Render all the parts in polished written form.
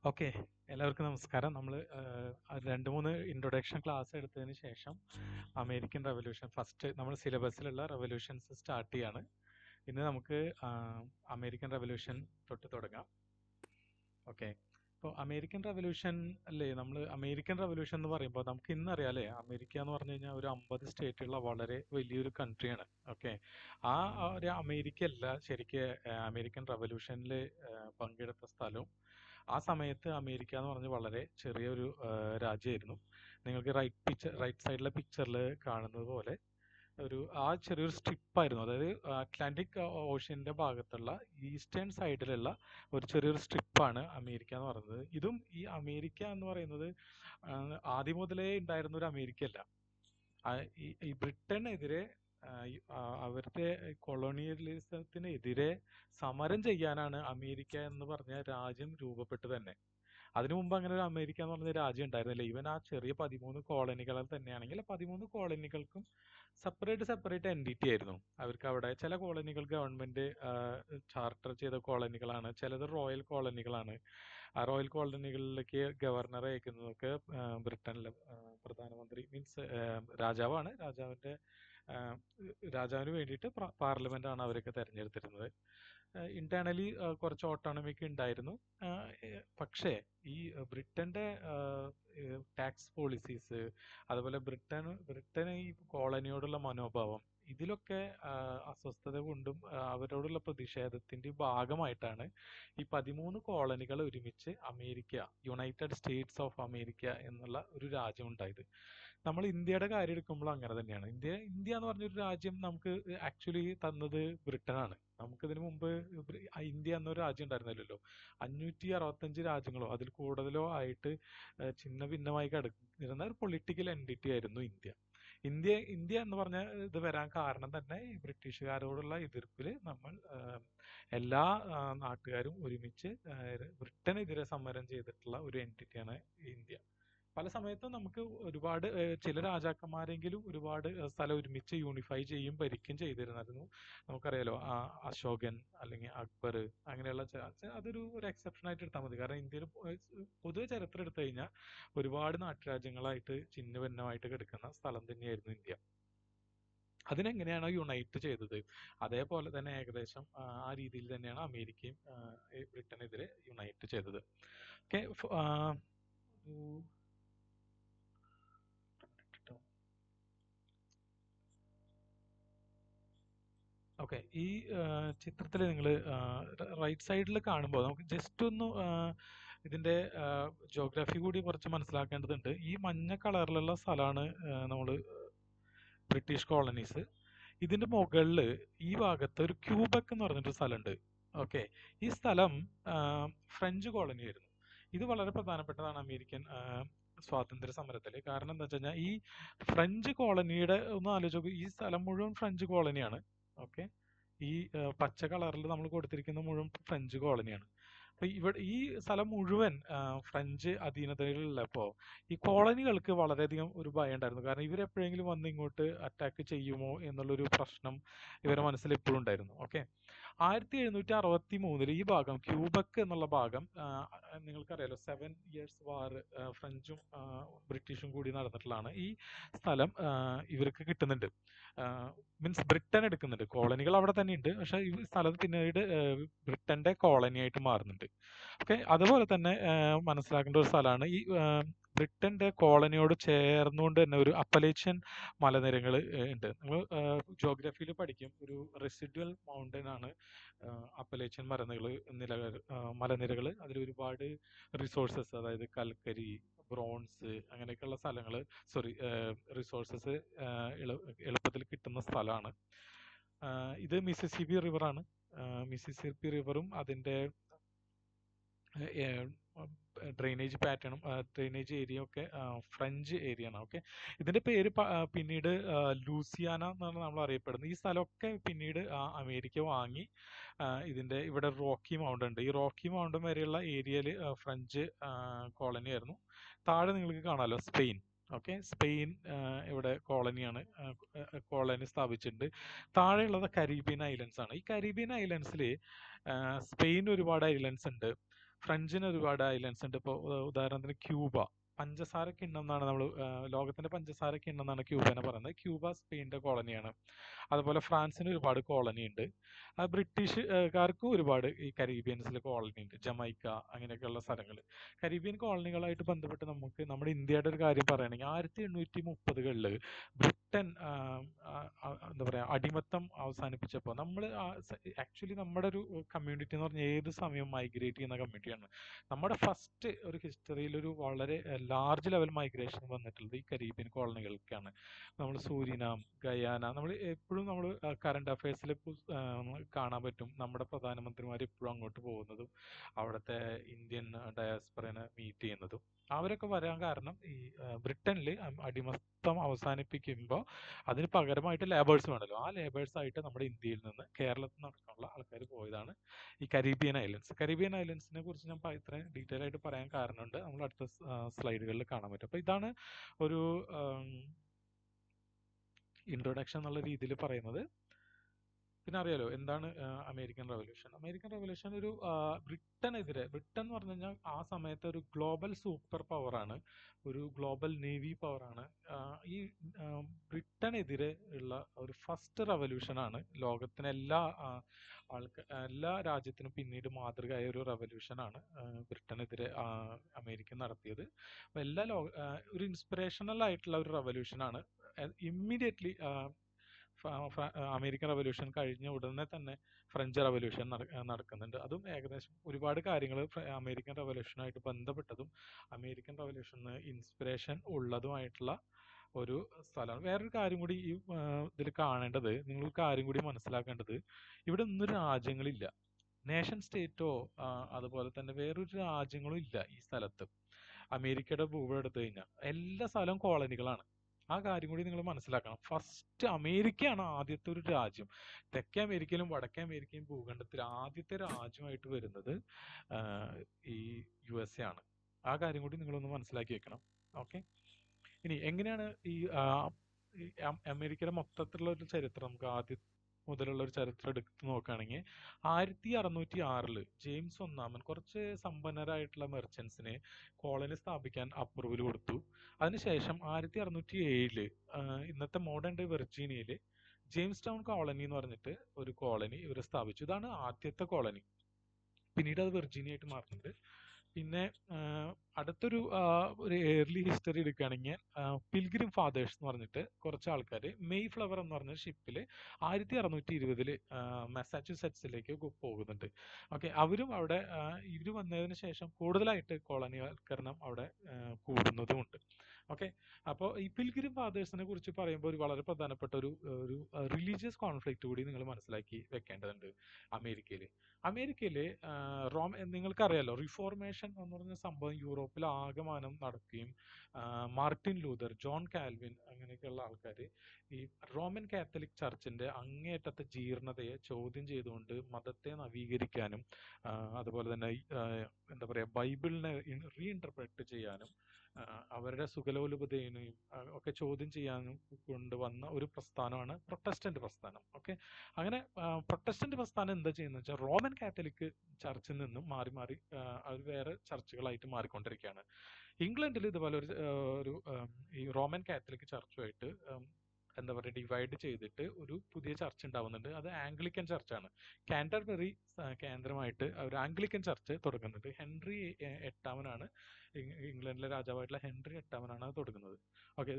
Okay, എല്ലാവർക്കും നമസ്കാരം. നമ്മൾ 2-3 ഇൻട്രൊഡക്ഷൻ ക്ലാസ് എടുത്തതിന് ശേഷം അമേരിക്കൻ റവല്യൂഷൻ ഫസ്റ്റ് നമ്മൾ സിലബസിലുള്ള റവല്യൂഷൻസ് സ്റ്റാർട്ട് ചെയ്യാണ്. ഇന്ന് നമുക്ക് അമേരിക്കൻ റവല്യൂഷൻ തൊട്ട് തുടങ്ങാം. ഓക്കെ, ഇപ്പോൾ അമേരിക്കൻ റവല്യൂഷൻ അല്ലേ, നമ്മൾ അമേരിക്കൻ റവല്യൂഷൻ എന്ന് പറയുമ്പോൾ നമുക്ക് ഇന്നറിയാം അല്ലേ, അമേരിക്ക എന്ന് പറഞ്ഞു കഴിഞ്ഞാൽ ഒരു 50 സ്റ്റേറ്റുള്ള വളരെ വലിയൊരു കൺട്രിയാണ്. ഓക്കെ, ആ ഒരു അമേരിക്ക അല്ല ശരിക്കും അമേരിക്കൻ റവല്യൂഷനിൽ പങ്കെടുത്ത സ്ഥലവും. ആ സമയത്ത് അമേരിക്ക എന്ന് പറഞ്ഞ് വളരെ ചെറിയൊരു രാജ്യമായിരുന്നു. നിങ്ങൾക്ക് റൈറ്റ് സൈഡിലെ പിക്ചറിൽ കാണുന്നത് പോലെ ആ ചെറിയൊരു സ്ട്രിപ്പായിരുന്നു. അതായത് അറ്റ്ലാന്റിക് ഓഷ്യന്റെ ഭാഗത്തുള്ള ഈസ്റ്റേൺ സൈഡിലുള്ള ഒരു ചെറിയൊരു സ്ട്രിപ്പാണ് അമേരിക്ക എന്ന് പറയുന്നത്. ഇതും ഈ അമേരിക്ക എന്ന് പറയുന്നത് ആദ്യം മുതലേ ഉണ്ടായിരുന്ന ഒരു അമേരിക്ക അല്ല. ഈ ബ്രിട്ടനെതിരെ അവരുടെ കൊളോണിയലിസത്തിനെതിരെ സമരം ചെയ്യാനാണ് അമേരിക്ക എന്ന് പറഞ്ഞ രാജ്യം രൂപപ്പെട്ടു തന്നെ. അതിനു മുമ്പ് അങ്ങനെ ഒരു അമേരിക്ക എന്ന് പറഞ്ഞ രാജ്യം ഉണ്ടായിരുന്നില്ല. ഈവൻ ആ ചെറിയ 13 കോളനികളിൽ തന്നെയാണെങ്കിൽ 13 കോളനികൾക്കും സെപ്പറേറ്റ് എൻറ്റിറ്റി ആയിരുന്നു. അവർക്ക് അവിടെ ചില കോളനികൾ ഗവൺമെന്റ് ചാർട്ടർ ചെയ്ത കോളനികളാണ്, ചിലത് റോയൽ കോളനികളാണ്. ആ റോയൽ കോളനികളിലേക്ക് ഗവർണറെ അയക്കുന്നതൊക്കെ ബ്രിട്ടനിലെ പ്രധാനമന്ത്രി മീൻസ് രാജാവാണ്. രാജാവിന് വേണ്ടിയിട്ട് പാർലമെന്റ് ആണ് അവരൊക്കെ തെരഞ്ഞെടുത്തിരുന്നത്. ഇന്റേണലി കുറച്ച് ഓട്ടോണമി ഒക്കെ ഉണ്ടായിരുന്നു. പക്ഷേ ഈ ബ്രിട്ടന്റെ ടാക്സ് പോളിസീസ്, അതുപോലെ ബ്രിട്ടന് ഈ കോളനിയോടുള്ള മനോഭാവം, ഇതിലൊക്കെ അസ്വസ്ഥത കൊണ്ടും അവരോടുള്ള പ്രതിഷേധത്തിന്റെ ഭാഗമായിട്ടാണ് ഈ 13 കോളനികൾ ഒരുമിച്ച് യുണൈറ്റഡ് സ്റ്റേറ്റ്സ് ഓഫ് അമേരിക്ക എന്നുള്ള ഒരു രാജ്യം ഉണ്ടായത്. നമ്മൾ ഇന്ത്യയുടെ കാര്യം എടുക്കുമ്പോൾ അങ്ങനെ തന്നെയാണ്. ഇന്ത്യ എന്ന് പറഞ്ഞൊരു രാജ്യം നമുക്ക് ആക്ച്വലി തന്നത് ബ്രിട്ടനാണ്. നമുക്കിതിനു മുമ്പ് ഇന്ത്യ എന്നൊരു രാജ്യം ഉണ്ടായിരുന്നില്ലല്ലോ. 565 രാജ്യങ്ങളോ അതിൽ കൂടുതലോ ആയിട്ട് ഛിന്ന ഭിന്നമായി കിടന്നിരുന്ന ഒരു പൊളിറ്റിക്കൽ എൻറ്റിറ്റി ആയിരുന്നു ഇന്ത്യ. ഇന്ത്യ എന്ന് പറഞ്ഞ ഇത് വരാൻ കാരണം തന്നെ ഈ ബ്രിട്ടീഷുകാരോടുള്ള എതിർപ്പിൽ നമ്മൾ എല്ലാ നാട്ടുകാരും ഒരുമിച്ച് ബ്രിട്ടനെതിരെ സമരം ചെയ്തിട്ടുള്ള ഒരു എൻറ്റിറ്റിയാണ് ഇന്ത്യ. പല സമയത്തും നമുക്ക് ഒരുപാട് ചില രാജാക്കന്മാരെങ്കിലും ഒരുപാട് സ്ഥലം ഒരുമിച്ച് യൂണിഫൈ ഭരിക്കുകയും ചെയ്തിരുന്നായിരുന്നു. നമുക്കറിയാലോ, അശോകൻ അല്ലെങ്കിൽ അക്ബർ അങ്ങനെയുള്ള അതൊരു എക്സെപ്ഷൻ ആയിട്ട് എടുത്താൽ മതി. കാരണം ഇന്ത്യയിൽ പൊതുവെ ചരിത്രം എടുത്തു കഴിഞ്ഞാൽ ഒരുപാട് നാട്ടുരാജ്യങ്ങളായിട്ട് ഛിന്ന ഭിന്നമായിട്ട് കിടക്കുന്ന സ്ഥലം തന്നെയായിരുന്നു ഇന്ത്യ. അതിനെങ്ങനെയാണോ യുണൈറ്റ് ചെയ്തത്, അതേപോലെ തന്നെ ഏകദേശം ആ രീതിയിൽ തന്നെയാണ് അമേരിക്കയും ബ്രിട്ടനെതിരെ യുണൈറ്റ് ചെയ്തത്. ഓക്കെ, ഓക്കെ, ഈ ചിത്രത്തിൽ നിങ്ങൾ റൈറ്റ് സൈഡിൽ കാണുമ്പോൾ നമുക്ക് ജസ്റ്റ് ഒന്ന് ഇതിന്റെ ജോഗ്രഫി കൂടി കുറച്ച് മനസ്സിലാക്കേണ്ടതുണ്ട്. ഈ മഞ്ഞ കളറിലുള്ള സ്ഥലമാണ് നമ്മൾ ബ്രിട്ടീഷ് കോളനീസ്. ഇതിന്റെ മുകളിൽ ഈ ഭാഗത്ത് ഒരു ക്യൂബക് എന്ന് പറഞ്ഞിട്ടൊരു സ്ഥലമുണ്ട്. ഓക്കെ, ഈ സ്ഥലം ഫ്രഞ്ച് കോളനി ആയിരുന്നു. ഇത് വളരെ പ്രധാനപ്പെട്ടതാണ് അമേരിക്കൻ സ്വാതന്ത്ര്യ സമരത്തിൽ. കാരണം എന്താ വെച്ച് കഴിഞ്ഞാൽ ഈ ഫ്രഞ്ച് കോളനിയുടെ ഒന്ന് ആലോചിച്ച്, ഈ സ്ഥലം മുഴുവൻ ഫ്രഞ്ച് കോളനിയാണ്. ഓക്കെ, ഈ പച്ച കളറിൽ നമ്മൾ കൊടുത്തിരിക്കുന്ന മുഴുവൻ ഫ്രഞ്ച് കോളനിയാണ്. അപ്പൊ ഈ സ്ഥലം മുഴുവൻ ഫ്രഞ്ച് അധീനതയിലുള്ളപ്പോ ഈ കോളനികൾക്ക് വളരെയധികം ഒരു ഭയം ഉണ്ടായിരുന്നു. കാരണം ഇവരെപ്പോഴെങ്കിലും വന്ന് ഇങ്ങോട്ട് അറ്റാക്ക് ചെയ്യുമോ എന്നുള്ളൊരു പ്രശ്നം ഇവരുടെ മനസ്സിൽ എപ്പോഴും ഉണ്ടായിരുന്നു. ഓക്കെ, 1763 ഈ ഭാഗം ക്യൂബക് എന്നുള്ള ഭാഗം നിങ്ങൾക്കറിയാലോ, 7 years വാർ ഫ്രഞ്ചും ബ്രിട്ടീഷും കൂടി നടന്നിട്ടുള്ളതാണ്. ഈ സ്ഥലം ഇവർക്ക് കിട്ടുന്നുണ്ട്. മീൻസ് ബ്രിട്ടൻ എടുക്കുന്നുണ്ട്. കോളനികൾ അവിടെ തന്നെ ഉണ്ട്, പക്ഷെ ഈ സ്ഥലത്ത് പിന്നീട് ബ്രിട്ടന്റെ കോളനി ആയിട്ട് മാറുന്നുണ്ട്. ഓക്കെ, അതുപോലെ തന്നെ മനസ്സിലാക്കേണ്ട ഒരു സ്ഥലമാണ് ഈ ബ്രിട്ടന്റെ കോളനിയോട് ചേർന്നുകൊണ്ട് തന്നെ ഒരു അപ്പലേഷ്യൻ മലനിരകൾ ഉണ്ട്. നിങ്ങൾ ജോഗ്രഫിയിൽ പഠിക്കും, ഒരു റെസിഡ്വൽ മൗണ്ടൻ ആണ് അപ്പലേഷ്യൻ മലനിരകൾ. അതിൽ ഒരുപാട് റിസോഴ്സസ്, അതായത് കൽക്കരി, ബ്രോൺസ് അങ്ങനെയൊക്കെയുള്ള സ്ഥലങ്ങൾ, റിസോഴ്സസ് എളുപ്പത്തിൽ കിട്ടുന്ന സ്ഥലമാണ്. ഇത് മിസിസിപ്പി റിവറാണ്. മിസിസിപ്പി റിവറും അതിന്റെ ഡ്രെയിനേജ് ഏരിയ ഒക്കെ ഫ്രഞ്ച് ഏരിയ ആണ്. ഓക്കെ, ഇതിന്റെ പേര് പിന്നീട് ലൂസിയാന എന്നാണ് നമ്മൾ അറിയപ്പെടുന്നത്. ഈ സ്ഥലമൊക്കെ പിന്നീട് അമേരിക്ക വാങ്ങി ഇവിടെ റോക്കി മൗണ്ടൻ ഉണ്ട്. ഈ റോക്കി മൗണ്ടൻ വരെയുള്ള ഏരിയയിൽ ഫ്രഞ്ച് കോളനി ആയിരുന്നു. താഴെ നിങ്ങൾക്ക് കാണാമല്ലോ സ്പെയിൻ. ഓക്കെ, സ്പെയിൻ ഇവിടെ കോളനി സ്ഥാപിച്ചിട്ടുണ്ട്. താഴെയുള്ളത് കരീബിയൻ ഐലൻഡ്സ് ആണ്. ഈ കരീബിയൻ ഐലൻഡ്സിൽ സ്പെയിൻ ഒരുപാട് ഐലൻഡ്സ് ഉണ്ട്. ഫ്രഞ്ചിന് ഒരുപാട് ഐലൻഡ്സ് ഉണ്ട്. ഇപ്പോൾ ഉദാഹരണത്തിന് ക്യൂബ, പഞ്ചസാര കിണ്ണം എന്നാണ് നമ്മൾ ലോകത്തിന്റെ പഞ്ചസാര കിണ്ണം എന്നാണ് ക്യൂബനെ പറയുന്നത്. ക്യൂബ സ്പെയിൻ്റെ കോളനിയാണ്. അതുപോലെ ഫ്രാൻസിന് ഒരുപാട് കോളനി ഉണ്ട്. ബ്രിട്ടീഷുകാർക്കും ഒരുപാട് ഈ കരീബിയൻസിൽ കോളനി ഉണ്ട്. ജമൈക്ക അങ്ങനെയൊക്കെയുള്ള സ്ഥലങ്ങൾ. കരീബിയൻ കോളനികളായിട്ട് ബന്ധപ്പെട്ട് നമുക്ക് നമ്മുടെ ഇന്ത്യയുടെ ഒരു കാര്യം പറയുകയാണെങ്കിൽ 1830കളിൽ ബ്രിട്ടൻ എന്താ പറയുക അടിമത്തം അവസാനിപ്പിച്ചപ്പോൾ നമ്മൾ ആക്ച്വലി നമ്മുടെ ഒരു കമ്മ്യൂണിറ്റി എന്ന് പറഞ്ഞാൽ ഏത് സമയവും മൈഗ്രേറ്റ് ചെയ്യുന്ന കമ്മ്യൂണിറ്റിയാണ്. നമ്മുടെ ഫസ്റ്റ് ഒരു ഹിസ്റ്ററിയിൽ ഒരു വളരെ ലാർജ് ലെവൽ മൈഗ്രേഷൻ വന്നിട്ടുള്ളത് ഈ കരീബിയൻ കോളനികൾക്കാണ്. നമ്മൾ സൂരിനാം, ഗയാന, നമ്മൾ എപ്പോഴും നമ്മൾ കറണ്ട് അഫയേഴ്സിൽ കാണാൻ പറ്റും നമ്മുടെ പ്രധാനമന്ത്രിമാർ എപ്പോഴും അങ്ങോട്ട് പോകുന്നതും അവിടുത്തെ ഇന്ത്യൻ ഡയാസ്പറനെ മീറ്റ് ചെയ്യുന്നതും. അവരൊക്കെ വരാൻ കാരണം ഈ ബ്രിട്ടനിൽ അടിമത്തം അവസാനിപ്പിക്കുമ്പോൾ അതിന് പകരമായിട്ട് ലേബേഴ്സ് വേണമല്ലോ. ആ ലേബേഴ്സായിട്ട് നമ്മുടെ ഇന്ത്യയിൽ നിന്ന് കേരളത്തിൽ നടക്കാനുള്ള ആൾക്കാർ പോയതാണ് ഈ കരീബിയൻ ഐലൻഡ്സ്. കരീബിയൻ ഐലൻഡ്സിനെ കുറിച്ച് ഞാൻ ഇത്രയും ഡീറ്റെയിൽ ആയിട്ട് പറയാൻ കാരണമുണ്ട്, നമ്മൾ അടുത്ത സ്ലൈഡുകളിൽ കാണാൻ പറ്റും. അപ്പോൾ ഇതാണ് ഒരു ഇൻട്രൊഡക്ഷൻ എന്നുള്ള രീതിയിൽ പറയുന്നത്. പിന്നെ അറിയാലോ എന്താണ് അമേരിക്കൻ റവല്യൂഷൻ. അമേരിക്കൻ റവല്യൂഷൻ ഒരു ബ്രിട്ടൻ എന്ന് പറഞ്ഞു കഴിഞ്ഞാൽ ആ സമയത്ത് ഒരു ഗ്ലോബൽ സൂപ്പർ പവറാണ്, ഒരു ഗ്ലോബൽ നേവി പവറാണ്. ഈ ബ്രിട്ടനെതിരെ ഉള്ള ഒരു ഫസ്റ്റ് റവല്യൂഷനാണ്. ലോകത്തിന് എല്ലാ രാജ്യത്തിനും പിന്നീട് മാതൃകയായ ഒരു റവല്യൂഷനാണ് ബ്രിട്ടനെതിരെ അമേരിക്ക നടത്തിയത്. അപ്പോൾ ഒരു ഇൻസ്പിറേഷണൽ ആയിട്ടുള്ള ഒരു റവല്യൂഷനാണ്. ഇമ്മീഡിയറ്റ്ലി അമേരിക്കൻ റവല്യൂഷൻ കഴിഞ്ഞ ഉടനെ തന്നെ ഫ്രഞ്ച് റവല്യൂഷൻ നടക്കുന്നുണ്ട്. അതും ഏകദേശം ഒരുപാട് കാര്യങ്ങൾ അമേരിക്കൻ റവല്യൂഷനായിട്ട് ബന്ധപ്പെട്ടതും അമേരിക്കൻ റവല്യൂഷന് ഇൻസ്പിറേഷൻ ഉള്ളതുമായിട്ടുള്ള ഒരു സ്ഥലമാണ്. വേറൊരു കാര്യം കൂടി ഈ ഇതിൽ കാണേണ്ടത്, നിങ്ങൾ കാര്യം കൂടി മനസ്സിലാക്കേണ്ടത്, ഇവിടെ ഒന്നും രാജ്യങ്ങളില്ല, നേഷൻ സ്റ്റേറ്റോ അതുപോലെ തന്നെ വേറൊരു രാജ്യങ്ങളും ഇല്ല ഈ സ്ഥലത്ത്. അമേരിക്കയുടെ ഭൂപടം എടുത്തു കഴിഞ്ഞാൽ എല്ലാ സ്ഥലവും കോളനികളാണ്. ആ കാര്യം കൂടി നിങ്ങൾ മനസ്സിലാക്കണം. ഫസ്റ്റ് അമേരിക്കയാണ് ആദ്യത്തെ ഒരു രാജ്യം. തെക്കേ അമേരിക്കയിലും വടക്കേ അമേരിക്കയും ഭൂഖണ്ഡത്തിൽ ആദ്യത്തെ രാജ്യമായിട്ട് വരുന്നത് ഈ USA ആണ്. ആ കാര്യം കൂടി നിങ്ങളൊന്ന് മനസ്സിലാക്കി വെക്കണം. ഓക്കെ, ഇനി എങ്ങനെയാണ് ഈ അമേരിക്കയുടെ മൊത്തത്തിലുള്ള ഒരു ചരിത്രം നമുക്ക് ആദ്യം മുതലുള്ള ഒരു ചരിത്രം എടുത്ത് നോക്കുകയാണെങ്കിൽ 1606 ജെയിംസ് ഒന്നാമൻ കുറച്ച് സമ്പന്നരായിട്ടുള്ള മെർച്ചൻസിനെ കോളനി സ്ഥാപിക്കാൻ അപ്രൂവൽ കൊടുത്തു. അതിനുശേഷം 1607 ഇന്നത്തെ മോഡേൺ ഡേ വെർജീനിയയിൽ ജെയിംസ് ടൗൺ കോളനി എന്ന് പറഞ്ഞിട്ട് ഒരു കോളനി ഇവർ സ്ഥാപിച്ചു. ഇതാണ് ആദ്യത്തെ കോളനി. പിന്നീട് അത് വെർജീനിയ ആയിട്ട് മാറുന്നുണ്ട്. പിന്നെ അടുത്തൊരു ഒരു ഏർലി ഹിസ്റ്ററി എടുക്കുകയാണെങ്കിൽ പിൽഗ്രിം ഫാദേഴ്സ് എന്ന് പറഞ്ഞിട്ട് കുറച്ച് ആൾക്കാർ മെയ് ഫ്ലവർ എന്ന് പറഞ്ഞ ഷിപ്പിൽ 1620 മസാച്യുസെറ്റ്സിലേക്ക് പോകുന്നുണ്ട്. ഓക്കെ, അവരും അവിടെ ഇവർ വന്നതിന് ശേഷം കൂടുതലായിട്ട് കോളനിവൽക്കരണം അവിടെ കൂടുന്നതുമുണ്ട്. ഓക്കെ, അപ്പോൾ ഈ പിൽഗ്രിം ഫാദേഴ്സിനെ കുറിച്ച് പറയുമ്പോൾ ഒരു വളരെ പ്രധാനപ്പെട്ട ഒരു റിലീജിയസ് കോൺഫ്ലിക്റ്റ് കൂടി നിങ്ങൾ മനസ്സിലാക്കി വെക്കേണ്ടതുണ്ട്. അമേരിക്കയിൽ നിങ്ങൾക്കറിയാലോ റിഫോർമേഷൻ എന്ന് പറഞ്ഞ സംഭവം യൂറോപ്പിൽ ആകമാനം നടക്കുകയും മാർട്ടിൻ ലൂതർ, ജോൺ കാൽവിൻ അങ്ങനെയൊക്കെയുള്ള ആൾക്കാർ ഈ റോമൻ കാത്തലിക് ചർച്ചിന്റെ അങ്ങേയറ്റത്തെ ജീർണതയെ ചോദ്യം ചെയ്തുകൊണ്ട് മതത്തെ നവീകരിക്കാനും അതുപോലെ തന്നെ എന്താ പറയുക ബൈബിളിനെ റീഇന്റർപ്രറ്റ് ചെയ്യാനും അവരുടെ സുഖലോലുപതയെയും ഒക്കെ ചോദ്യം ചെയ്യാനും കൊണ്ടുവന്ന ഒരു പ്രസ്ഥാനമാണ് പ്രൊട്ടസ്റ്റന്റ് പ്രസ്ഥാനം. ഓക്കെ, അങ്ങനെ പ്രൊട്ടസ്റ്റന്റ് പ്രസ്ഥാനം എന്താ ചെയ്യുന്നത് വെച്ചാൽ റോമൻ കാത്തലിക് ചർച്ചിൽ നിന്നും മാറി മാറി അവർ വേറെ ചർച്ചുകളായിട്ട് മാറിക്കൊണ്ടിരിക്കുകയാണ്. ഇംഗ്ലണ്ടിൽ ഇതുപോലെ ഒരു ഈ റോമൻ കാത്തലിക് ചർച്ചുമായിട്ട് എന്താ പറയുക ഡിവൈഡ് ചെയ്തിട്ട് ഒരു പുതിയ ചർച്ച് ഉണ്ടാവുന്നുണ്ട്. അത് ആംഗ്ലിക്കൻ ചർച്ചാണ്. കാൻറ്റർബറി കേന്ദ്രമായിട്ട് ഒരു ആംഗ്ലിക്കൻ ചർച്ച് തുടങ്ങുന്നുണ്ട്. ഹെൻറി എട്ടാമനാണ് ഇംഗ്ലണ്ടിലെ രാജാവായിട്ടുള്ള ഹെൻറി എട്ടാമനാണ് അത് തുടങ്ങുന്നത്. ഓക്കെ,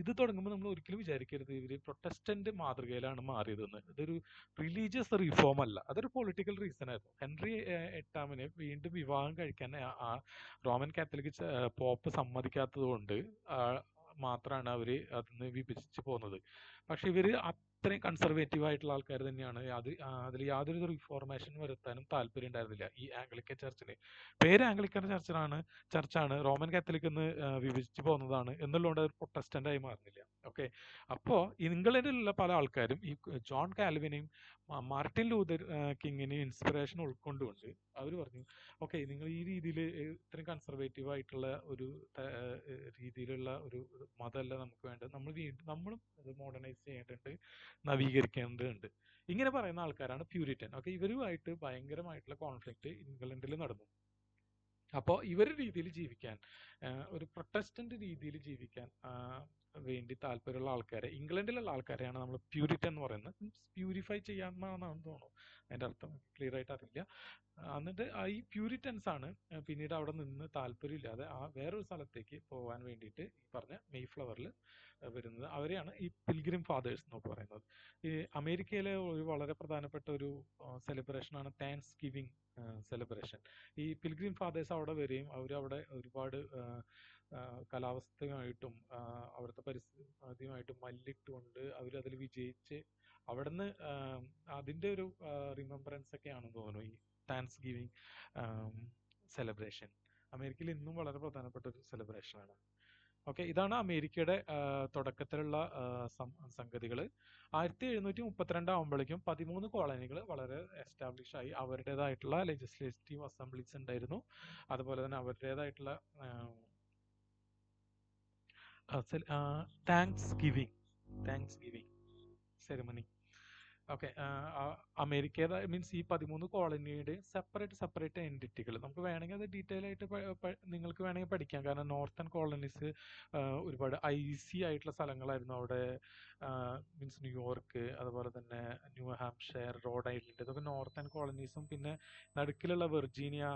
ഇത് തുടങ്ങുമ്പോൾ നമ്മൾ ഒരിക്കലും വിചാരിക്കരുത് ഇവർ പ്രൊട്ടസ്റ്റന്റ് മാതൃകയിലാണ് മാറിയതെന്ന്. ഇതൊരു റിലീജിയസ് റിഫോം അല്ല, അതൊരു പൊളിറ്റിക്കൽ റീസൺ ആയിരുന്നു. ഹെൻറി എട്ടാമനെ വീണ്ടും വിവാഹം കഴിക്കാൻ റോമൻ കാത്തലിക് പോപ്പ് സമ്മതിക്കാത്തത് കൊണ്ട് മാത്രമാണ് അവർ അതിന് വിഭജിച്ച് പോകുന്നത്. പക്ഷെ ഇവര് അത്രയും കൺസർവേറ്റീവ് ആയിട്ടുള്ള ആൾക്കാർ തന്നെയാണ്. അതിൽ യാതൊരു റിഫോർമേഷൻ വരുത്താനും താല്പര്യം ഉണ്ടായിരുന്നില്ല ഈ ആംഗ്ലിക്കൻ ചർച്ചിന്. പേര് ആംഗ്ലിക്കൻ ചർച്ചാണ്, റോമൻ കാത്തലിക് എന്ന് വിഭജിച്ച് പോകുന്നതാണ് എന്നുള്ളതുകൊണ്ട് അത് പ്രൊട്ടസ്റ്റന്റ് ആയി മാറുന്നില്ല. ഓക്കെ, അപ്പോ ഇംഗ്ലണ്ടിലുള്ള പല ആൾക്കാരും ഈ ജോൺ കാൽവിനെയും മാർട്ടിൻ ലൂതർ കിങ്ങിനെയും ഇൻസ്പിറേഷൻ ഉൾക്കൊണ്ടുകൊണ്ട് അവർ പറഞ്ഞു, ഓക്കെ, നിങ്ങൾ ഈ രീതിയിൽ ഇത്രയും കൺസർവേറ്റീവ് ആയിട്ടുള്ള ഒരു രീതിയിലുള്ള ഒരു മതമല്ല നമുക്ക് വേണ്ടത്, നമ്മളും അത് മോഡേണൈസ് ചെയ്യേണ്ടതുണ്ട്, നവീകരിക്കേണ്ടതുണ്ട്. ഇങ്ങനെ പറയുന്ന ആൾക്കാരാണ് പ്യൂരിറ്റൻ. ഓക്കെ, ഇവരുമായിട്ട് ഭയങ്കരമായിട്ടുള്ള കോൺഫ്ലിക്റ്റ് ഇംഗ്ലണ്ടിൽ നടന്നു. അപ്പോൾ ഇവരുടെ രീതിയിൽ ജീവിക്കാൻ, ഒരു പ്രൊട്ടസ്റ്റന്റ് രീതിയിൽ ജീവിക്കാൻ വേണ്ടി താല്പര്യമുള്ള ആൾക്കാരെ, ഇംഗ്ലണ്ടിലുള്ള ആൾക്കാരെയാണ് നമ്മൾ പ്യൂരിറ്റൻ എന്ന് പറയുന്നത്. പ്യൂരിഫൈ ചെയ്യാമെന്നാണെന്ന് തോന്നുന്നു അതിൻ്റെ അർത്ഥം, ക്ലിയർ ആയിട്ട് അറിയില്ല. എന്നിട്ട് ഈ പ്യൂരിറ്റൻസ് ആണ് പിന്നീട് അവിടെ നിന്ന് താല്പര്യമില്ലാതെ വേറൊരു സ്ഥലത്തേക്ക് പോകാൻ വേണ്ടിയിട്ട് ഈ പറഞ്ഞ മെയ്ഫ്ലവറിൽ വരുന്നത്. അവരെയാണ് ഈ പിൽഗ്രിം ഫാദേഴ്സ് എന്നൊക്കെ പറയുന്നത്. ഈ അമേരിക്കയിലെ ഒരു വളരെ പ്രധാനപ്പെട്ട ഒരു സെലിബ്രേഷനാണ് താങ്ക്സ് ഗിവിങ് സെലിബ്രേഷൻ. ഈ പിൽഗ്രിം ഫാദേഴ്സ് അവിടെ വരികയും അവരവിടെ ഒരുപാട് കാലാവസ്ഥയുമായിട്ടും അവിടുത്തെ പരിസ്ഥിതിയുമായിട്ടും മല്ലിട്ടുകൊണ്ട് അവരതിൽ വിജയിച്ച് അവിടുന്ന് അതിൻ്റെ ഒരു റിമെമ്പറൻസ് ഒക്കെ ആണെന്ന് തോന്നുന്നു ഈ താങ്ക്സ് ഗിവിങ് സെലിബ്രേഷൻ. അമേരിക്കയിൽ ഇന്നും വളരെ പ്രധാനപ്പെട്ട ഒരു സെലിബ്രേഷനാണ്. ഓക്കെ, ഇതാണ് അമേരിക്കയുടെ തുടക്കത്തിലുള്ള സംഗതികൾ. 1732 ആകുമ്പോഴേക്കും 13 കോളനികൾ വളരെ എസ്റ്റാബ്ലിഷ് ആയി. അവരുടേതായിട്ടുള്ള ലെജിസ്ലേറ്റീവ് അസംബ്ലീസ് ഉണ്ടായിരുന്നു. അതുപോലെ തന്നെ അവരുടേതായിട്ടുള്ള താങ്ക്സ് ഗിവിങ് സെറിമണി. ഓക്കെ, അമേരിക്കയുടെ മീൻസ് ഈ 13 കോളനിയുടെ സെപ്പറേറ്റ് എൻറ്റിറ്റികൾ നമുക്ക് വേണമെങ്കിൽ അത് ഡീറ്റെയിൽ ആയിട്ട് നിങ്ങൾക്ക് വേണമെങ്കിൽ പഠിക്കാം. കാരണം നോർത്തേൺ കോളനീസ് ഒരുപാട് ഐസി ആയിട്ടുള്ള സ്ഥലങ്ങളായിരുന്നു അവിടെ. മീൻസ് ന്യൂയോർക്ക്, അതുപോലെ തന്നെ ന്യൂ ഹാംഷയർ, റോഡ് ഐലൻഡ്, ഇതൊക്കെ നോർത്തേൺ കോളനീസും. പിന്നെ നടുക്കിലുള്ള വെർജീനിയ,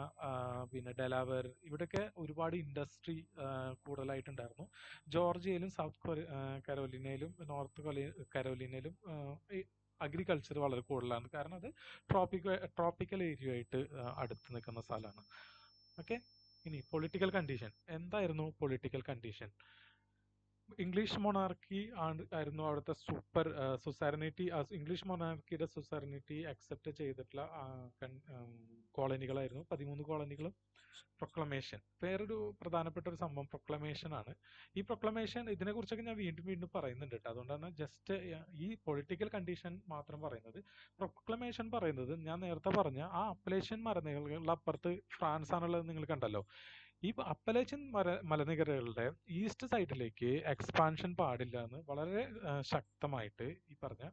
പിന്നെ ഡെലാവർ, ഇവിടെയൊക്കെ ഒരുപാട് ഇൻഡസ്ട്രി കൂടുതലായിട്ടുണ്ടായിരുന്നു. ജോർജിയയിലും സൗത്ത് കരോലിനയിലും നോർത്ത് കരോലിനയിലും അഗ്രികൾച്ചർ വളരെ കൂടുതലാണ്. കാരണം അത് ട്രോപ്പിക്കൽ ഏരിയ ആയിട്ട് അടുത്ത് നിൽക്കുന്ന സ്ഥലമാണ്. ഓക്കെ, ഇനി പൊളിറ്റിക്കൽ കണ്ടീഷൻ എന്തായിരുന്നു? പൊളിറ്റിക്കൽ കണ്ടീഷൻ ഇംഗ്ലീഷ് മൊണാർക്കി ആയിരുന്നു അവിടുത്തെ സുസറിനിറ്റി. ഇംഗ്ലീഷ് മൊണാർക്കിയുടെ സുസറിനിറ്റി അക്സെപ്റ്റ് ചെയ്തിട്ടുള്ള കോളനികളായിരുന്നു 13 കോളനികളും. പ്രൊക്ലമേഷൻ, വേറൊരു പ്രധാനപ്പെട്ട ഒരു സംഭവം പ്രൊക്ലമേഷൻ ആണ്. ഈ പ്രൊക്ലമേഷൻ, ഇതിനെക്കുറിച്ചൊക്കെ ഞാൻ വീണ്ടും പറയുന്നുണ്ട് കേട്ടോ. അതുകൊണ്ടാണ് ജസ്റ്റ് ഈ പൊളിറ്റിക്കൽ കണ്ടീഷൻ മാത്രം പറയുന്നത്. പ്രൊക്ലമേഷൻ പറയുന്നത് ഞാൻ നേരത്തെ പറഞ്ഞ ആ അപ്പലേഷ്യൻ മലനിരകളുടെ അപ്പുറത്ത് ഫ്രാൻസ് ആണുള്ളത് നിങ്ങൾ കണ്ടല്ലോ. ഈ അപ്പലേഷ്യൻ മലനിരകളുടെ ഈസ്റ്റ് സൈഡിലേക്ക് എക്സ്പാൻഷൻ പാടില്ല എന്ന് വളരെ ശക്തമായിട്ട് ഈ പറഞ്ഞ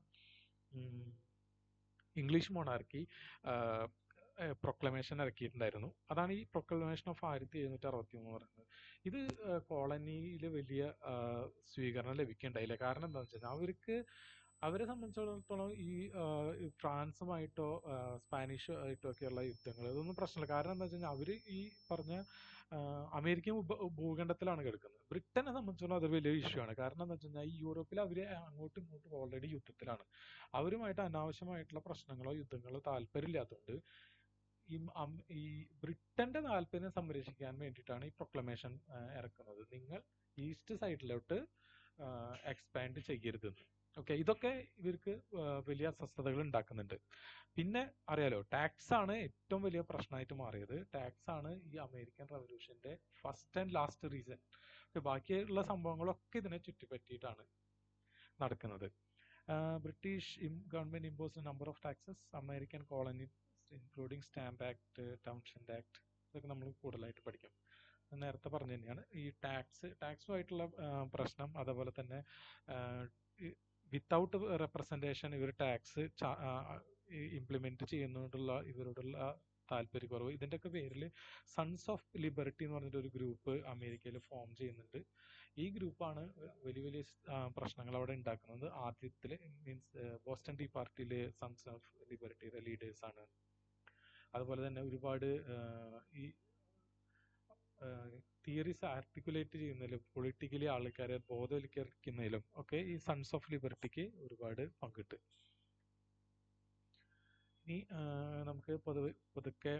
ഇംഗ്ലീഷ് മൊണാർക്കി പ്രൊക്ലമേഷൻ ഇറക്കിയിട്ടുണ്ടായിരുന്നു. അതാണ് ഈ പ്രൊക്ലമേഷൻ ഓഫ് 1761 പറയുന്നത്. ഇത് കോളനിയിൽ വലിയ സ്വീകരണം ലഭിക്കേണ്ടായില്ല. കാരണം എന്താണെന്ന് വെച്ചാൽ അവരെ സംബന്ധിച്ചിടത്തോളം ഈ ഫ്രാൻസുമായിട്ടോ സ്പാനിഷുമായിട്ടോ ഒക്കെയുള്ള യുദ്ധങ്ങൾ ഇതൊന്നും പ്രശ്നമില്ല. കാരണം എന്താ വെച്ച് കഴിഞ്ഞാൽ അവർ ഈ പറഞ്ഞ അമേരിക്കൻ ഭൂഖണ്ഡത്തിലാണ് കിടക്കുന്നത്. ബ്രിട്ടനെ സംബന്ധിച്ചിടത്തോളം അത് വലിയ ഇഷ്യൂ ആണ്. കാരണം എന്താ വെച്ച് കഴിഞ്ഞാൽ ഈ യൂറോപ്പിൽ അവർ അങ്ങോട്ടും ഇങ്ങോട്ടും ഓൾറെഡി യുദ്ധത്തിലാണ്. അവരുമായിട്ട് അനാവശ്യമായിട്ടുള്ള പ്രശ്നങ്ങളോ യുദ്ധങ്ങളോ താല്പര്യമില്ലാത്തതുകൊണ്ട് ഈ ബ്രിട്ടന്റെ താല്പര്യം സംരക്ഷിക്കാൻ വേണ്ടിയിട്ടാണ് ഈ പ്രൊക്ലമേഷൻ ഇറക്കുന്നത്. നിങ്ങൾ ഈസ്റ്റ് സൈഡിലോട്ട് എക്സ്പാൻഡ് ചെയ്യരുതെന്ന്. ഓക്കെ, ഇതൊക്കെ ഇവർക്ക് വലിയ അസ്വസ്ഥതകൾ ഉണ്ടാക്കുന്നുണ്ട്. പിന്നെ അറിയാലോ, ടാക്സ് ആണ് ഏറ്റവും വലിയ പ്രശ്നമായിട്ട് മാറിയത്. ടാക്സ് ആണ് ഈ അമേരിക്കൻ റവല്യൂഷന്റെ ഫസ്റ്റ് ആൻഡ് ലാസ്റ്റ് റീസൺ. ബാക്കിയുള്ള സംഭവങ്ങളൊക്കെ ഇതിനെ ചുറ്റിപ്പറ്റിയിട്ടാണ് നടക്കുന്നത്. British government impose number of taxes. American colony including stamp act, Townshend act, ഇതൊക്കെ നമ്മൾ കൂടുതലായിട്ട് പഠിക്കും. നേരത്തെ പറഞ്ഞു തന്നെയാണ് ഈ ടാക്സുമായിട്ടുള്ള പ്രശ്നം. അതുപോലെ തന്നെ വിത്തൗട്ട് റെപ്രസെൻറ്റേഷൻ ഇവർ ടാക്സ് ഇംപ്ലിമെന്റ് ചെയ്യുന്നതുകൊണ്ടുള്ള ഇവരോടുള്ള താല്പര്യക്കുറവ്. ഇതിൻ്റെയൊക്കെ പേരിൽ സൺസ് ഓഫ് ലിബർട്ടി എന്ന് പറഞ്ഞിട്ട് ഒരു ഗ്രൂപ്പ് അമേരിക്കയിൽ ഫോം ചെയ്യുന്നുണ്ട്. ഈ ഗ്രൂപ്പാണ് വലിയ വലിയ പ്രശ്നങ്ങൾ അവിടെ ഉണ്ടാക്കുന്നത്. ആദ്യത്തിൽ മീൻസ് ബോസ്റ്റൺ ടീ പാർട്ടിയിലെ സൺസ് ഓഫ് ലിബർട്ടിയുടെ ലീഡേഴ്സ് ആണ്. അതുപോലെ തന്നെ ഒരുപാട് ഈ തിയറീസ് ആർട്ടിക്കുലേറ്റ് ചെയ്യുന്നതിലും പൊളിറ്റിക്കലി ആൾക്കാരെ ബോധവൽക്കരിക്കുന്നതിലും ഒക്കെ ഈ സൺസ് ഓഫ് ലിബർട്ടിക്ക് ഒരുപാട് പങ്കിട്ട്. ഇനി നമുക്ക് പതുക്കെ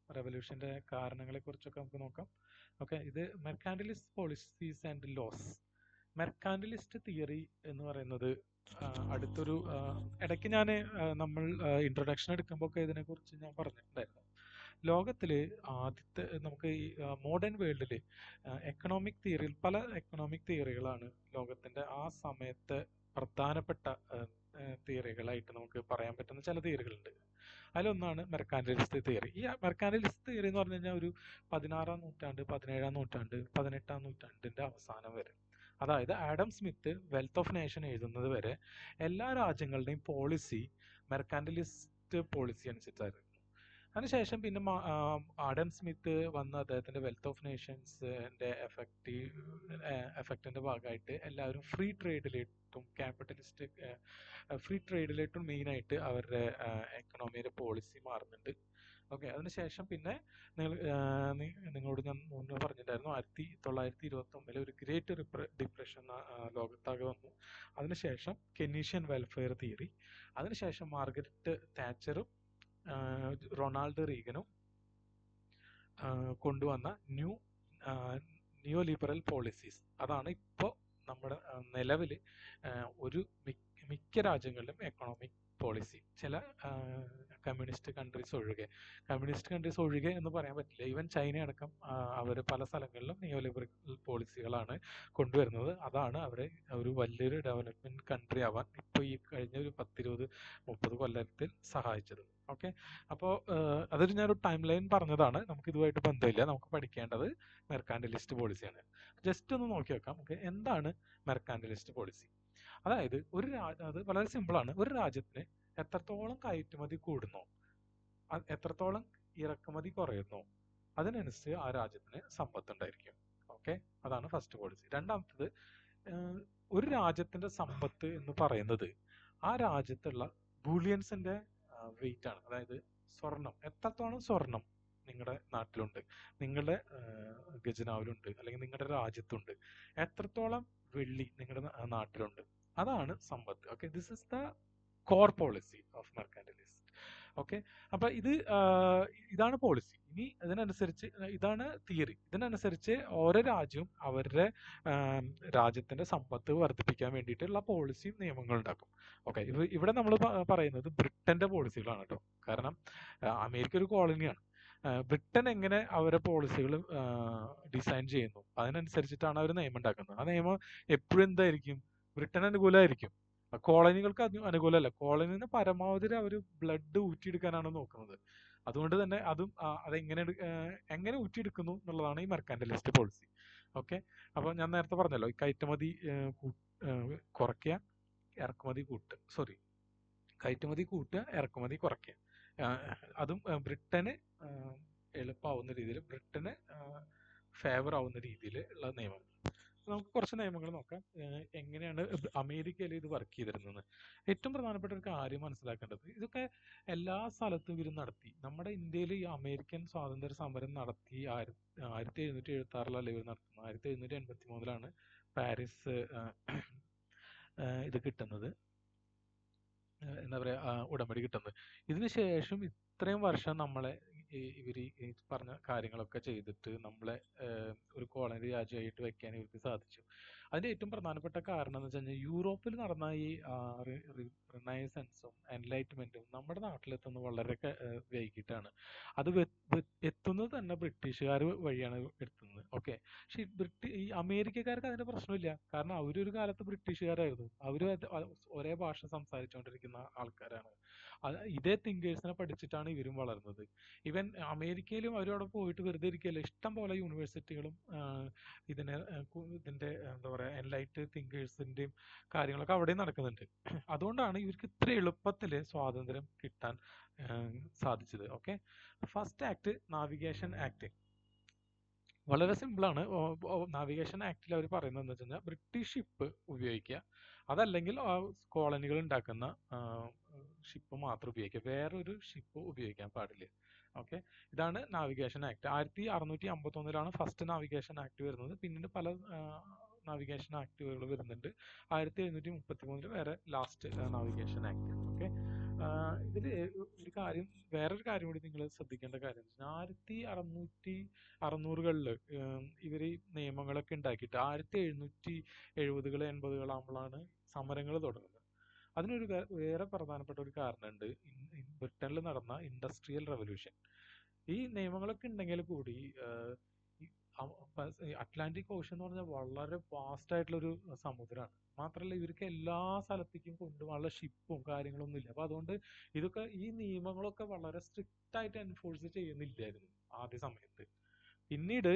റെവല്യൂഷന്റെ കാരണങ്ങളെ കുറിച്ചൊക്കെ നമുക്ക് നോക്കാം. ഓക്കെ, ഇത് മെർക്കാന്റിലിസ്റ്റ് പോളിസീസ് ആൻഡ് ലോസ്. മെർക്കാന്റിലിസ്റ്റ് തിയറി എന്ന് പറയുന്നത് അടുത്തൊരു ഇടയ്ക്ക് നമ്മൾ ഇൻട്രൊഡക്ഷൻ എടുക്കുമ്പോൾ ഒക്കെ ഇതിനെക്കുറിച്ച് ഞാൻ പറഞ്ഞിട്ടുണ്ടായിരുന്നു. ലോകത്തിൽ ആദ്യത്തെ നമുക്ക് ഈ മോഡേൺ വേൾഡിൽ എക്കണോമിക് തിയറിയിൽ പല എക്കണോമിക് തിയറികളാണ് ലോകത്തിന്റെ ആ സമയത്ത് പ്രധാനപ്പെട്ട തിയറികളായിട്ട് നമുക്ക് പറയാൻ പറ്റുന്ന ചില തിയറികളുണ്ട്. അതിലൊന്നാണ് മെർക്കാന്റിലിസ്റ്റ് തിയറി. ഈ മെർക്കാന്റിലിസ്റ്റ് തിയറി എന്ന് പറഞ്ഞു കഴിഞ്ഞാൽ ഒരു 16-ാം നൂറ്റാണ്ട്, 17-ാം നൂറ്റാണ്ട്, 18-ാം നൂറ്റാണ്ടിന്റെ അവസാനം വരെ, അതായത് Adam Smith wealth of nation എഴുതുന്നത് വരെ എല്ലാ രാജ്യങ്ങളുടെയും പോളിസി മെർക്കാന്റിലിസ്റ്റ് പോളിസി അനുസരിച്ചായിരുന്നു. അതിനുശേഷം പിന്നെ ആഡം സ്മിത്ത് വന്ന് അദ്ദേഹത്തിന്റെ വെൽത്ത് ഓഫ് നേഷൻസിന്റെ എഫക്റ്റിന്റെ ഭാഗമായിട്ട് എല്ലാവരും ഫ്രീ ട്രേഡിലേക്കും ക്യാപിറ്റലിസ്റ്റിക് ഫ്രീ ട്രേഡിലേക്കും മെയിനായിട്ട് അവരുടെ എക്കണോമിയുടെ പോളിസി മാറുന്നുണ്ട്. ഓക്കെ, അതിനുശേഷം പിന്നെ നിങ്ങളോട് ഞാൻ മുന്നേ പറഞ്ഞിട്ടുണ്ടായിരുന്നു 1929 ഒരു ഗ്രേറ്റ് ഡിപ്രഷൻ ലോകത്താകെ വന്നു. അതിനുശേഷം കെനീഷ്യൻ വെൽഫെയർ തിയറി, അതിനുശേഷം മാർഗരറ്റ് താച്ചറും റൊണാൾഡ് റീഗനും കൊണ്ടുവന്ന ന്യൂ ലിബറൽ പോളിസീസ്. അതാണ് ഇപ്പോൾ നമ്മുടെ നിലവിൽ ഒരു മിക്ക രാജ്യങ്ങളിലും എക്കണോമിക് പോളിസി. ചില കമ്മ്യൂണിസ്റ്റ് കൺട്രീസ് ഒഴികെ എന്ന് പറയാൻ പറ്റില്ല. ഈവൻ ചൈന അടക്കം അവർ പല സ്ഥലങ്ങളിലും നിയോ ലിബറൽ പോളിസികളാണ് കൊണ്ടുവരുന്നത്. അതാണ് അവരെ ഒരു വലിയൊരു ഡെവലപ്മെന്റ് കൺട്രി ആവാൻ ഇപ്പോൾ ഈ കഴിഞ്ഞ ഒരു 10-20-30 കൊല്ലത്തിൽ സഹായിച്ചത്. ഓക്കെ, അപ്പോൾ അതൊരു ഞാനൊരു ടൈം ലൈൻ പറഞ്ഞതാണ്. നമുക്ക് ഇതുമായിട്ട് ബന്ധമില്ല. നമുക്ക് പഠിക്കേണ്ടത് മെർക്കാന്റിലിസ്റ്റ് പോളിസിയാണ്. ജസ്റ്റ് ഒന്ന് നോക്കി വെക്കാം. ഓക്കെ, എന്താണ് മെർക്കാന്റിലിസ്റ്റ് പോളിസി? അതായത് അത് വളരെ സിമ്പിളാണ്. ഒരു രാജ്യത്തിന് എത്രത്തോളം കയറ്റുമതി കൂടുന്നോ, എത്രത്തോളം ഇറക്കുമതി കുറയുന്നോ, അതിനനുസരിച്ച് ആ രാജ്യത്തിന് സമ്പത്ത് ഉണ്ടായിരിക്കും. ഓക്കെ, അതാണ് ഫസ്റ്റ് പോളിസി. രണ്ടാമത്തത്, ഒരു രാജ്യത്തിന്റെ സമ്പത്ത് എന്ന് പറയുന്നത് ആ രാജ്യത്തുള്ള ബുള്ളിയൻസിന്റെ വെയിറ്റ് ആണ്. അതായത് സ്വർണം, എത്രത്തോളം സ്വർണം നിങ്ങളുടെ നാട്ടിലുണ്ട്, നിങ്ങളുടെ ഖജനാവിലുണ്ട്, അല്ലെങ്കിൽ നിങ്ങളുടെ രാജ്യത്തുണ്ട്, എത്രത്തോളം വെള്ളി നിങ്ങളുടെ നാട്ടിലുണ്ട്, അതാണ് സമ്പത്ത്. Okay, this is the core policy of mercantilist. Okay, അപ്പൊ ഇതാണ് പോളിസി. ഇനി ഇതിനനുസരിച്ച് ഇതാണ് തിയറി. ഇതിനനുസരിച്ച് ഓരോ രാജ്യവും അവരുടെ രാജ്യത്തിന്റെ സമ്പത്ത് വർദ്ധിപ്പിക്കാൻ വേണ്ടിയിട്ടുള്ള പോളിസിയും നിയമങ്ങളും ഉണ്ടാക്കും. ഓക്കെ, ഇവിടെ നമ്മൾ പറയുന്നത് ബ്രിട്ടന്റെ പോളിസികളാണ് കേട്ടോ. കാരണം അമേരിക്ക ഒരു കോളനിയാണ്. ബ്രിട്ടൻ എങ്ങനെ അവരുടെ പോളിസികൾ ഡിസൈൻ ചെയ്യുന്നു അതിനനുസരിച്ചിട്ടാണ് അവർ നിയമം ഉണ്ടാക്കുന്നത്. ആ നിയമം എപ്പോഴും എന്തായിരിക്കും? ബ്രിട്ടൻ അനുകൂലമായിരിക്കും. കോളനികൾക്ക് അനുകൂലമല്ല. കോളനിന്ന് പരമാവധി അവർ ബ്ലഡ് ഊറ്റിയെടുക്കാനാണ് നോക്കുന്നത്. അതുകൊണ്ട് തന്നെ എങ്ങനെ ഊറ്റിയെടുക്കുന്നു എന്നുള്ളതാണ് ഈ മെർക്കാന്റിലിസ്റ്റ് പോളിസി. ഓക്കെ, അപ്പോൾ ഞാൻ നേരത്തെ പറഞ്ഞല്ലോ, ഈ കയറ്റുമതി കുറയ്ക്കുക, കയറ്റുമതി കൂട്ടുക, ഇറക്കുമതി കുറയ്ക്കുക. അതും ബ്രിട്ടന് എളുപ്പമാവുന്ന രീതിയിൽ, ബ്രിട്ടന് ഫേവർ ആവുന്ന രീതിയിൽ ഉള്ള നിയമങ്ങൾ. നമുക്ക് കുറച്ച് നിയമങ്ങൾ നോക്കാം, എങ്ങനെയാണ് അമേരിക്കയിൽ ഇത് വർക്ക് ചെയ്തിരുന്നത്. ഏറ്റവും പ്രധാനപ്പെട്ട ഒരു കാര്യം മനസ്സിലാക്കേണ്ടത്, ഇതൊക്കെ എല്ലാ സ്ഥലത്തും ഇവർ നടത്തി. നമ്മുടെ ഇന്ത്യയിൽ ഈ അമേരിക്കൻ സ്വാതന്ത്ര്യ സമരം നടത്തി 1776 ഇവർ നടത്തുന്നത്. 1783 പാരീസ് ഇത് കിട്ടുന്നത്, എന്താ പറയുക, ഉടമ്പടി കിട്ടുന്നത്. ഇതിനുശേഷം ഇത്രയും വർഷം നമ്മളെ ഇവർ ഈ പറഞ്ഞ കാര്യങ്ങളൊക്കെ ചെയ്തിട്ട് നമ്മളെ ഒരു കോളനി രാജ്യമായിട്ട് വെക്കാൻ ഇവർക്ക് സാധിച്ചു. അതിന്റെ ഏറ്റവും പ്രധാനപ്പെട്ട കാരണം എന്ന് വെച്ച് കഴിഞ്ഞാൽ, യൂറോപ്പിൽ നടന്ന ഈ റിനൈസൻസും എൻലൈറ്റ്മെന്റും നമ്മുടെ നാട്ടിലെത്തുന്നത് വളരെ വൈകിട്ടാണ്. അത് എത്തുന്നത് തന്നെ ബ്രിട്ടീഷുകാർ വഴിയാണ് എത്തുന്നത്. ഓക്കെ, പക്ഷെ ഈ അമേരിക്കക്കാർക്ക് അതിന്റെ പ്രശ്നമില്ല. കാരണം അവരൊരു കാലത്ത് ബ്രിട്ടീഷുകാരായിരുന്നു. അവര് ഒരേ ഭാഷ സംസാരിച്ചുകൊണ്ടിരിക്കുന്ന ആൾക്കാരാണ്. ഇതേ തിങ്കേഴ്സിനെ പഠിച്ചിട്ടാണ് ഇവരും വളർന്നത്. ഈവൻ അമേരിക്കയിലും അവരവിടെ പോയിട്ട് വെറുതെ ഇരിക്കുകയല്ല, ഇഷ്ടം പോലെ യൂണിവേഴ്സിറ്റികളും ഇതിന്റെ എന്താ പറയാ എൻലൈറ്റ് തിങ്കേഴ്സിന്റെയും കാര്യങ്ങളൊക്കെ അവിടെ നടക്കുന്നുണ്ട്. അതുകൊണ്ടാണ് ഇവർക്ക് ഇത്ര എളുപ്പത്തിൽ സ്വാതന്ത്ര്യം കിട്ടാൻ സാധിച്ചത്. Okay, first act navigation act വളരെ സിമ്പിളാണ്. നാവിഗേഷൻ ആക്ടിൽ അവർ പറയുന്നത് എന്താ വെച്ച് കഴിഞ്ഞാൽ, ബ്രിട്ടീഷ് ഷിപ്പ് ഉപയോഗിക്കുക, അതല്ലെങ്കിൽ കോളനികൾ ഉണ്ടാക്കുന്ന ഷിപ്പ് മാത്രം ഉപയോഗിക്കുക, വേറൊരു ഷിപ്പ് ഉപയോഗിക്കാൻ പാടില്ല. ഓക്കെ, ഇതാണ് navigation act. 1651 first navigation act വരുന്നത്. പിന്നീട് പല നാവിഗേഷൻ ആക്ടുകൾ വരുന്നുണ്ട്. 1733 വേറെ ലാസ്റ്റ് നാവിഗേഷൻ ആക്ട്. ഓക്കെ, ഇതില് വേറൊരു കാര്യം കൂടി നിങ്ങൾ ശ്രദ്ധിക്കേണ്ട കാര്യം, 1600-കളില് ഇവർ നിയമങ്ങളൊക്കെ ഉണ്ടാക്കിയിട്ട് 1770-80 ആകുമ്പോഴാണ് സമരങ്ങൾ തുടങ്ങുന്നത്. അതിനൊരു വേറെ പ്രധാനപ്പെട്ട ഒരു കാരണമുണ്ട്. ബ്രിട്ടനിൽ നടന്ന ഇൻഡസ്ട്രിയൽ റവല്യൂഷൻ. ഈ നിയമങ്ങളൊക്കെ ഉണ്ടെങ്കിൽ കൂടി അറ്റ്ലാന്റിക് ഓഷൻ എന്ന് പറഞ്ഞാൽ വളരെ വാസ്റ്റ് ആയിട്ടുള്ളൊരു സമുദ്രമാണ്. മാത്രമല്ല ഇവർക്ക് എല്ലാ സ്ഥലത്തേക്കും കൊണ്ടുപോകാനുള്ള ഷിപ്പും കാര്യങ്ങളൊന്നും ഇല്ല. അപ്പൊ അതുകൊണ്ട് ഈ നിയമങ്ങളൊക്കെ വളരെ സ്ട്രിക്റ്റ് ആയിട്ട് എൻഫോഴ്സ് ചെയ്യുന്നില്ലായിരുന്നു ആദ്യ സമയത്ത്. പിന്നീട്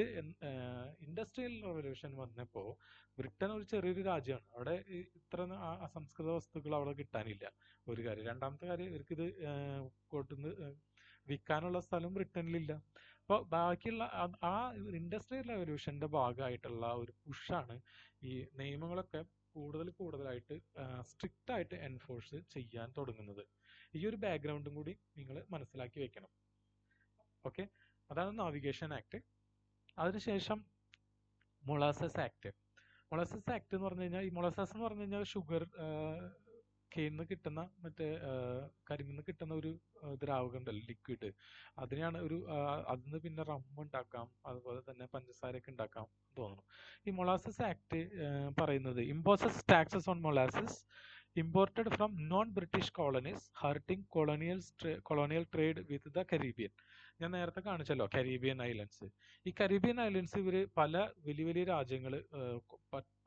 ഇൻഡസ്ട്രിയൽ റവല്യൂഷൻ വന്നപ്പോൾ ബ്രിട്ടൻ ഒരു ചെറിയൊരു രാജ്യമാണ്. അവിടെ ഇത്ര അസംസ്കൃത വസ്തുക്കൾ അവിടെ കിട്ടാനില്ല, ഒരു കാര്യം. രണ്ടാമത്തെ കാര്യം, ഇവർക്കിത് വിൽക്കാനുള്ള സ്ഥലം ബ്രിട്ടനിലില്ല. അപ്പോൾ ബാക്കിയുള്ള ആ ഇൻഡസ്ട്രിയൽ റെവല്യൂഷന്റെ ഭാഗമായിട്ടുള്ള ഒരു പുഷാണ് ഈ നിയമങ്ങളൊക്കെ കൂടുതലായിട്ട് സ്ട്രിക്റ്റ് ആയിട്ട് എൻഫോഴ്സ് ചെയ്യാൻ തുടങ്ങുന്നത്. ഈ ഒരു ബാക്ക്ഗ്രൗണ്ടും കൂടി നിങ്ങൾ മനസ്സിലാക്കി വെക്കണം. ഓക്കെ, അതാണ് നാവിഗേഷൻ ആക്ട്. അതിനുശേഷം മൊളാസസ് ആക്ട്. മൊളാസസ് ആക്ട് എന്ന് പറഞ്ഞു കഴിഞ്ഞാൽ, ഈ മൊളാസസ് എന്ന് പറഞ്ഞു കഴിഞ്ഞാൽ ഷുഗർ കെയിന്ന് കിട്ടുന്ന മറ്റേ കരിമിന്ന് കിട്ടുന്ന ഒരു ദ്രാവകം ഉണ്ടല്ലോ, ലിക്വിഡ്. അതിനെയാണ് അതിന് പിന്നെ റം ഉണ്ടാക്കാം, അതുപോലെ തന്നെ പഞ്ചസാരയൊക്കെ ഉണ്ടാക്കാം തോന്നുന്നു. ഈ മൊളാസസ് ആക്ട് പറയുന്നത് imposes taxes on molasses imported from non-British colonies, hurting colonial trade with the Caribbean. ഞാൻ നേരത്തെ കാണിച്ചല്ലോ കരീബിയൻ ഐലൻഡ്സ്. ഈ കരീബിയൻ ഐലൻഡ്സ് ഇവര് പല വലിയ രാജ്യങ്ങൾ,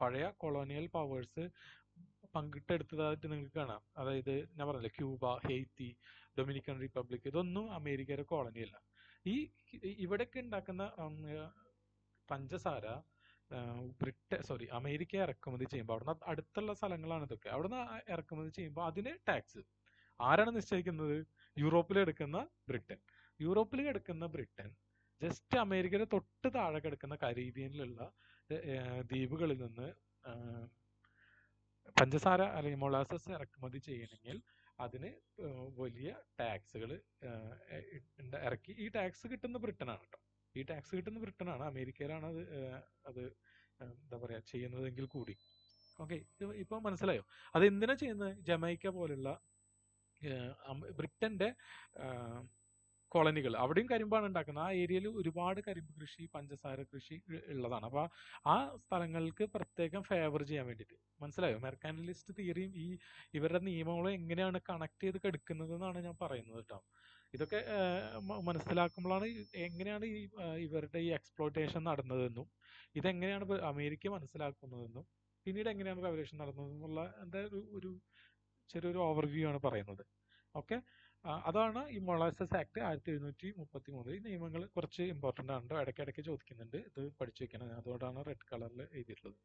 പഴയ കൊളോണിയൽ പവേഴ്സ് പങ്കിട്ടെടുത്തതായിട്ട് നിങ്ങൾക്ക് കാണാം. അതായത് ഞാൻ പറഞ്ഞില്ലേ, ക്യൂബ, ഹെയ്ത്തി, ഡൊമിനിക്കൻ റിപ്പബ്ലിക്, ഇതൊന്നും അമേരിക്കയുടെ കോളനിയല്ല. ഇവിടെയൊക്കെ ഉണ്ടാക്കുന്ന പഞ്ചസാര അമേരിക്ക ഇറക്കുമതി ചെയ്യുമ്പോൾ, അവിടുന്ന് അടുത്തുള്ള സ്ഥലങ്ങളാണ് ഇതൊക്കെ, അവിടുന്ന് ഇറക്കുമതി ചെയ്യുമ്പോൾ അതിന് ടാക്സ് ആരാണ് നിശ്ചയിക്കുന്നത്? യൂറോപ്പിൽ കിടക്കുന്ന ബ്രിട്ടൻ ജസ്റ്റ് അമേരിക്കയുടെ തൊട്ട് താഴെ കിടക്കുന്ന കരീബിയനിലുള്ള ദ്വീപുകളിൽ നിന്ന് പഞ്ചസാര അല്ലെങ്കിൽ മൊളാസസ് ഇറക്കുമതി ചെയ്യണമെങ്കിൽ അതിന് വലിയ ടാക്സുകൾ ഇറക്കി. ഈ ടാക്സ് കിട്ടുന്ന ബ്രിട്ടനാണ് കേട്ടോ. ഈ ടാക്സ് കിട്ടുന്ന ബ്രിട്ടനാണ്, അമേരിക്കയിലാണ് അത് എന്താ പറയാ ചെയ്യുന്നതെങ്കിൽ കൂടി. ഓക്കെ, ഇപ്പൊ മനസ്സിലായോ? അത് എന്തിനാ ചെയ്യുന്നത്? ജമൈക്ക പോലുള്ള ബ്രിട്ടന്റെ കോളനികൾ, അവിടെയും കരിമ്പാണ് ഉണ്ടാക്കുന്നത്. ആ ഏരിയയിൽ ഒരുപാട് കരിമ്പ് കൃഷി, പഞ്ചസാര കൃഷി ഉള്ളതാണ്. അപ്പൊ ആ സ്ഥലങ്ങൾക്ക് പ്രത്യേകം ഫേവർ ചെയ്യാൻ വേണ്ടിയിട്ട്. മനസ്സിലായോ? മെർക്കാന്റലിസ്റ്റ് തിയറിയും ഇവരുടെ നിയമങ്ങളും എങ്ങനെയാണ് കണക്ട് ചെയ്ത് എടുക്കുന്നത് എന്നാണ് ഞാൻ പറയുന്നത് കേട്ടോ. ഇതൊക്കെ മനസ്സിലാക്കുമ്പോഴാണ് എങ്ങനെയാണ് ഇവരുടെ ഈ എക്സ്പ്ലോയിറ്റേഷൻ നടന്നതെന്നും ഇതെങ്ങനെയാണ് അമേരിക്ക മനസ്സിലാക്കുന്നതെന്നും പിന്നീട് എങ്ങനെയാണ് റെവല്യൂഷൻ നടന്നതെന്നുള്ള എൻ്റെ ഒരു ചെറിയൊരു ഓവർവ്യൂ ആണ് പറയുന്നത്. ഓക്കെ, അതാണ് ഈ മൊളാസസ് ആക്ട് 1733. ഈ നിയമങ്ങൾ കുറച്ച് ഇമ്പോർട്ടൻ്റ് ആണ്, ഇടയ്ക്കിടയ്ക്ക് ചോദിക്കുന്നുണ്ട്, ഇത് പഠിച്ചു വെക്കണം. അതുകൊണ്ടാണ് റെഡ് കളറിൽ എഴുതിയിട്ടുള്ളത്.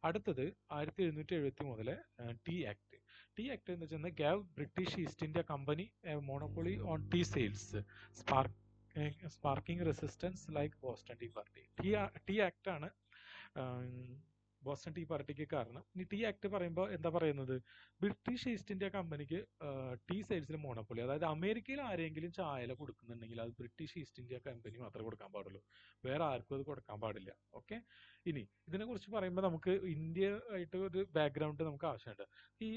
അടുത്തത് 1773 ടീ ആക്ട്. ടീ ആക്ട് എന്ന് വെച്ചാൽ gave British East India company monopoly on tea sales, sparking resistance like Boston tea party. Tea act ആണ് ബോസ്റ്റൺ ടീ പാർട്ടിക്ക് കാരണം. ഇനി ടീ ആക്ട് പറയുമ്പോൾ എന്താ പറയുന്നത്? ബ്രിട്ടീഷ് ഈസ്റ്റ് ഇന്ത്യ കമ്പനിക്ക് ടീ സെയിൽസിൽ മോണോപ്പൊളി, അതായത് അമേരിക്കയിൽ ആരെങ്കിലും ചായല കൊടുക്കുന്നുണ്ടെങ്കിൽ അത് ബ്രിട്ടീഷ് ഈസ്റ്റ് ഇന്ത്യ കമ്പനി മാത്രമേ കൊടുക്കാൻ പാടുള്ളൂ, വേറെ ആർക്കും അത് കൊടുക്കാൻ പാടില്ല. ഓക്കെ, ഇനി ഇതിനെക്കുറിച്ച് പറയുമ്പോൾ നമുക്ക് ഇന്ത്യ ആയിട്ട് ഒരു ബാക്ക്ഗ്രൗണ്ട് നമുക്ക് ആവശ്യമുണ്ട്. ഈ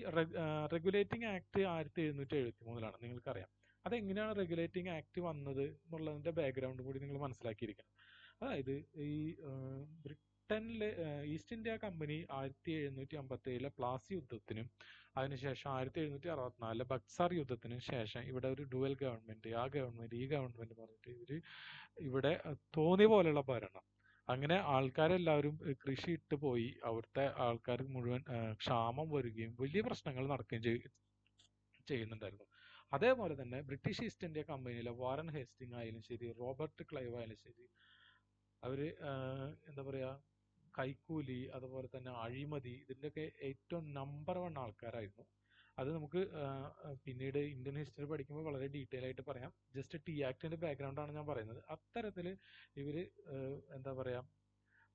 റെഗുലേറ്റിംഗ് ആക്ട് 1773 നിങ്ങൾക്കറിയാം. അതെങ്ങനെയാണ് റെഗുലേറ്റിംഗ് ആക്ട് വന്നത് എന്നുള്ളതിന്റെ ബാക്ക്ഗ്രൗണ്ട് കൂടി നിങ്ങൾ മനസ്സിലാക്കിയിരിക്കണം. അതായത് ഈ ബ്രിട്ടനിലെ ഈസ്റ്റ് ഇന്ത്യ കമ്പനി 1757 പ്ലാസി യുദ്ധത്തിനും അതിനുശേഷം 1764 ബക്സാർ യുദ്ധത്തിനും ശേഷം ഇവിടെ ഒരു ഡുവൽ ഗവൺമെന്റ്, ഈ ഗവൺമെന്റ് പറഞ്ഞിട്ട് ഇവിടെ തോന്നിയ പോലെയുള്ള ഭരണം, അങ്ങനെ ആൾക്കാരെല്ലാവരും കൃഷി ഇട്ട് പോയി, അവിടുത്തെ ആൾക്കാർ മുഴുവൻ ക്ഷാമം വരികയും വലിയ പ്രശ്നങ്ങൾ നടക്കുകയും ചെയ്യുന്നുണ്ടായിരുന്നു. അതേപോലെ തന്നെ ബ്രിട്ടീഷ് ഈസ്റ്റ് ഇന്ത്യ കമ്പനിയിലെ വാറൻ ഹേസ്റ്റിംഗ് ആയാലും ശരി, റോബർട്ട് ക്ലൈവ് ആയാലും ശരി, അവര് എന്താ പറയാ കൈക്കൂലി, അതുപോലെ തന്നെ അഴിമതി, ഇതിൻ്റെയൊക്കെ ഏറ്റവും നമ്പർ 1 ആൾക്കാരായിരുന്നു. അത് നമുക്ക് പിന്നീട് ഇന്ത്യൻ ഹിസ്റ്ററി പഠിക്കുമ്പോൾ വളരെ ഡീറ്റെയിൽ ആയിട്ട് പറയാം. ജസ്റ്റ് ടീ ആക്ടിന്റെ ബാക്ക്ഗ്രൗണ്ടാണ് ഞാൻ പറയുന്നത്. അത്തരത്തിൽ ഇവര് എന്താ പറയാ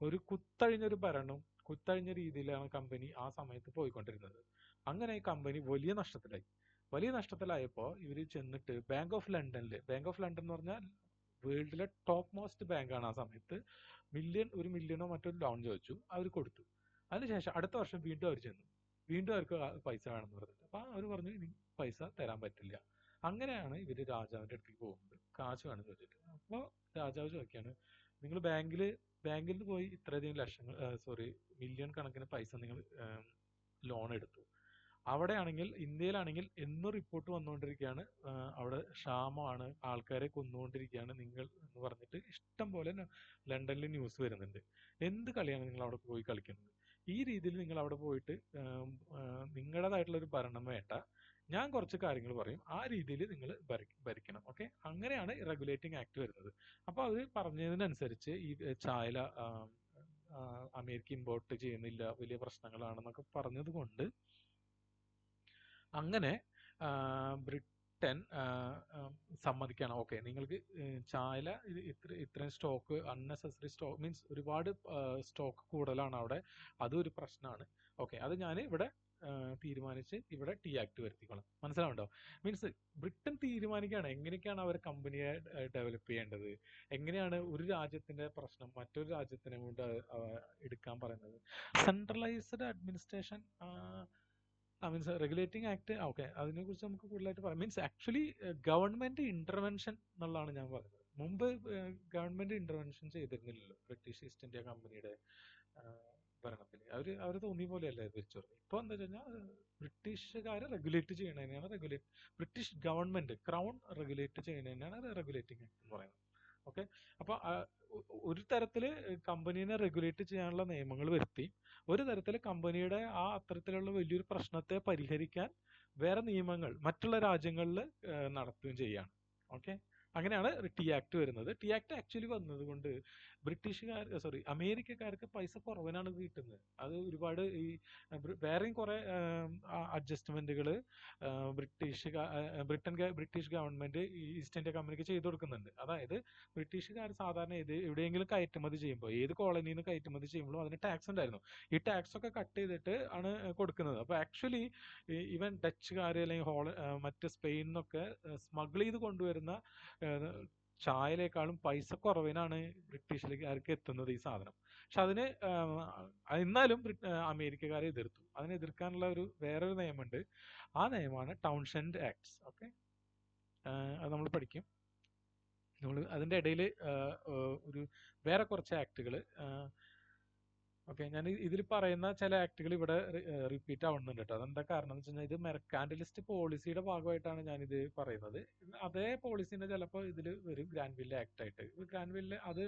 ഒരു കുത്തഴിഞ്ഞൊരു ഭരണം, കുത്തഴിഞ്ഞ രീതിയിലാണ് കമ്പനി ആ സമയത്ത് പോയിക്കൊണ്ടിരുന്നത്. അങ്ങനെ ഈ കമ്പനി വലിയ നഷ്ടത്തിലായപ്പോൾ ഇവര് ചെന്നിട്ട് ബാങ്ക് ഓഫ് ലണ്ടൻ എന്ന് പറഞ്ഞാൽ വേൾഡിലെ ടോപ്പ് മോസ്റ്റ് ബാങ്കാണ്. ആ സമയത്ത് $1 മില്യണോ മറ്റോ ലോൺ ചോദിച്ചു, അവർ കൊടുത്തു. അതിനുശേഷം അടുത്ത വർഷം വീണ്ടും അവർ ചെന്നു, വീണ്ടും അവർക്ക് പൈസ വേണമെന്ന് പറഞ്ഞിട്ട്. അപ്പൊ അവർ പറഞ്ഞു ഇനി പൈസ തരാൻ പറ്റില്ല. അങ്ങനെയാണ് ഇവര് രാജാവിന്റെ അടുത്തേക്ക് പോകുന്നത്, കാശ് വേണം ചോദിച്ചിട്ട്. അപ്പോൾ രാജാവ് ചോദിക്കാണ്, നിങ്ങൾ ബാങ്കിൽ പോയി ഇത്രയധികം മില്യൺ കണക്കിന് പൈസ നിങ്ങൾ ലോൺ എടുത്തു, അവിടെയാണെങ്കിൽ ഇന്ത്യയിലാണെങ്കിൽ എന്നും റിപ്പോർട്ട് വന്നുകൊണ്ടിരിക്കുകയാണ്, അവിടെ ക്ഷാമമാണ്, ആൾക്കാരെ കൊന്നുകൊണ്ടിരിക്കുകയാണ് നിങ്ങൾ എന്ന് പറഞ്ഞിട്ട് ഇഷ്ടം പോലെ ലണ്ടനിൽ ന്യൂസ് വരുന്നുണ്ട്. എന്ത് കളിയാണ് നിങ്ങൾ അവിടെ പോയി കളിക്കുന്നത്? ഈ രീതിയിൽ നിങ്ങൾ അവിടെ പോയിട്ട് നിങ്ങളുടേതായിട്ടുള്ള ഒരു ഭരണം വേണ്ട, ഞാൻ കുറച്ച് കാര്യങ്ങൾ പറയും, ആ രീതിയിൽ നിങ്ങൾ ഭരിക്കണം. ഓക്കെ, അങ്ങനെയാണ് റെഗുലേറ്റിംഗ് ആക്ട് വരുന്നത്. അപ്പൊ അത് പറഞ്ഞതിനനുസരിച്ച് ഈ ചായല അമേരിക്ക ഇമ്പോർട്ട് ചെയ്യുന്നില്ല, വലിയ പ്രശ്നങ്ങളാണെന്നൊക്കെ പറഞ്ഞത് കൊണ്ട് അങ്ങനെ ബ്രിട്ടൻ സമ്മതിക്കണം, ഓക്കെ നിങ്ങൾക്ക് ചായല ഇത്രയും സ്റ്റോക്ക് അൺനെസസറി സ്റ്റോക്ക് മീൻസ് ഒരുപാട് സ്റ്റോക്ക് കൂടുതലാണ് അവിടെ, അതും ഒരു പ്രശ്നമാണ്. ഓക്കെ, അത് ഞാൻ ഇവിടെ തീരുമാനിച്ച് ഇവിടെ ടി ആക്ട് വരുത്തിക്കോളാം. മനസ്സിലാവുണ്ടോ? മീൻസ് ബ്രിട്ടൻ തീരുമാനിക്കുകയാണ് എങ്ങനെയൊക്കെയാണ് അവർ കമ്പനിയെ ഡെവലപ്പ് ചെയ്യേണ്ടത്, എങ്ങനെയാണ് ഒരു രാജ്യത്തിന്റെ പ്രശ്നം മറ്റൊരു രാജ്യത്തിനെ കൊണ്ട് എടുക്കാൻ പറയുന്നത്. Centralised administration means regulating act, okay അതിനെക്കുറിച്ച് നമുക്ക് കൂടുതലായിട്ട് പറയാം. മീൻസ് ആക്ച്വലി ഗവൺമെന്റ് ഇന്റർവെൻഷൻ എന്നുള്ളതാണ് ഞാൻ പറയുന്നത്. മുമ്പ് ഗവൺമെന്റ് ഇന്റർവെൻഷൻ ചെയ്തിരുന്നില്ലല്ലോ ബ്രിട്ടീഷ് ഈസ്റ്റ് ഇന്ത്യ കമ്പനിയുടെ ഭരണത്തിൽ. അവർ തോന്നിയ പോലെയല്ലേ വെച്ചു. ഇപ്പോൾ എന്താ വെച്ച് കഴിഞ്ഞാൽ ബ്രിട്ടീഷുകാരെ റെഗുലേറ്റ് ചെയ്യണതിനാണ് ബ്രിട്ടീഷ് ഗവൺമെന്റ് ക്രൗൺ റെഗുലേറ്റ് ചെയ്യുന്നതിനാണ് റെഗുലേറ്റിംഗ് ആക്ട് എന്ന് പറയുന്നത്. ഓക്കെ, അപ്പൊ ഒരു തരത്തില് കമ്പനീനെ റെഗുലേറ്റ് ചെയ്യാനുള്ള നിയമങ്ങൾ വരുത്തി, ഒരു തരത്തില് കമ്പനിയുടെ അത്തരത്തിലുള്ള വലിയൊരു പ്രശ്നത്തെ പരിഹരിക്കാൻ വേറെ നിയമങ്ങൾ മറ്റുള്ള രാജ്യങ്ങളിൽ നടത്തുകയും ചെയ്യാണ്. ഓക്കെ, അങ്ങനെയാണ് ടി ആക്ട് വരുന്നത്. ടി ആക്ട് ആക്ച്വലി വന്നത് കൊണ്ട് അമേരിക്കക്കാർക്ക് പൈസ കുറവിനാണ് കിട്ടുന്നത്. അത് ഒരുപാട് ഈ വേറെയും കുറെ അഡ്ജസ്റ്റ്മെന്റുകൾ ബ്രിട്ടീഷ് ഗവൺമെന്റ് ഈസ്റ്റ് ഇന്ത്യ കമ്പനിക്ക് ചെയ്തു കൊടുക്കുന്നുണ്ട്. അതായത് ബ്രിട്ടീഷുകാർ സാധാരണ എവിടെയെങ്കിലും കയറ്റുമതി ചെയ്യുമ്പോൾ, ഏത് കോളനിയിൽ നിന്ന് കയറ്റുമതി ചെയ്യുമ്പോഴും അതിന് ടാക്സ് ഉണ്ടായിരുന്നു. ഈ ടാക്സ് ഒക്കെ കട്ട് ചെയ്തിട്ട് ആണ് കൊടുക്കുന്നത്. അപ്പൊ ആക്ച്വലി ഈവൻ ഡച്ചുകാർ അല്ലെങ്കിൽ മറ്റ് സ്പെയിനിൽ നിന്നൊക്കെ സ്മഗിൾ ചെയ്ത് കൊണ്ടുവരുന്ന ചായയിലേക്കാളും പൈസ കുറവിനാണ് ബ്രിട്ടീഷുകാർക്ക് എത്തുന്നത് ഈ സാധനം. പക്ഷെ അതിന് എന്നാലും അമേരിക്കക്കാരെ എതിർത്തു. അതിനെ എതിർക്കാനുള്ള വേറൊരു നിയമമുണ്ട്. ആ നിയമമാണ് ടൗൺഷെൻഡ് ആക്ട്സ്. ഓക്കെ, അത് നമ്മൾ പഠിക്കും. നമ്മൾ അതിൻ്റെ ഇടയിൽ വേറെ കുറച്ച് ആക്ടുകൾ, ഓക്കെ ഞാൻ ഇതിൽ പറയുന്ന ചില ആക്ടുകൾ ഇവിടെ റിപ്പീറ്റ് ആവുന്നുണ്ട് കേട്ടോ. അതെന്താ കാരണം എന്ന് വെച്ച് കഴിഞ്ഞാൽ ഇത് മെർക്കാന്റലിസ്റ്റ് പോളിസിയുടെ ഭാഗമായിട്ടാണ് ഞാനിത് പറയുന്നത്. അതേ പോളിസിനെ ചിലപ്പോൾ ഇതിൽ വരും ഗ്രാൻവില്ലെ ആക്ട് ആയിട്ട്. ഗ്രാൻവില്ലെ അത്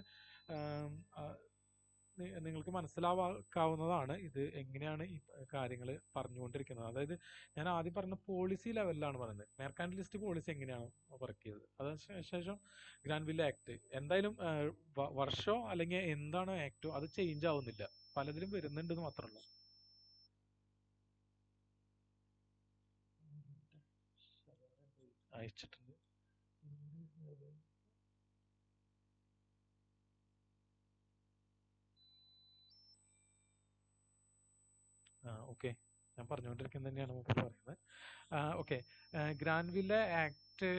നിങ്ങൾക്ക് മനസ്സിലാക്കാവുന്നതാണ് ഇത് എങ്ങനെയാണ് ഈ കാര്യങ്ങൾ പറഞ്ഞുകൊണ്ടിരിക്കുന്നത്. അതായത് ഞാൻ ആദ്യം പറഞ്ഞ പോളിസി ലെവലിലാണ് പറയുന്നത്. മെർക്കാന്റലിസ്റ്റ് പോളിസി എങ്ങനെയാണ് വർക്ക് ചെയ്തത്, അതിനുശേഷം ഗ്രാൻവില്ലെ ആക്ട്. എന്തായാലും വർഷമോ അല്ലെങ്കിൽ എന്താണോ ആക്ടോ അത് ചേഞ്ച് ആവുന്നില്ല, പലതിലും വരുന്നുണ്ടെന്ന് മാത്രമല്ല. അയച്ചിട്ടുണ്ട്. ഓക്കെ, ഞാൻ പറഞ്ഞുകൊണ്ടിരിക്കുന്നത് തന്നെയാണ് നമുക്ക് പറയുന്നത്. ഓക്കെ, ഗ്രാൻവില്ലെ ആക്ട്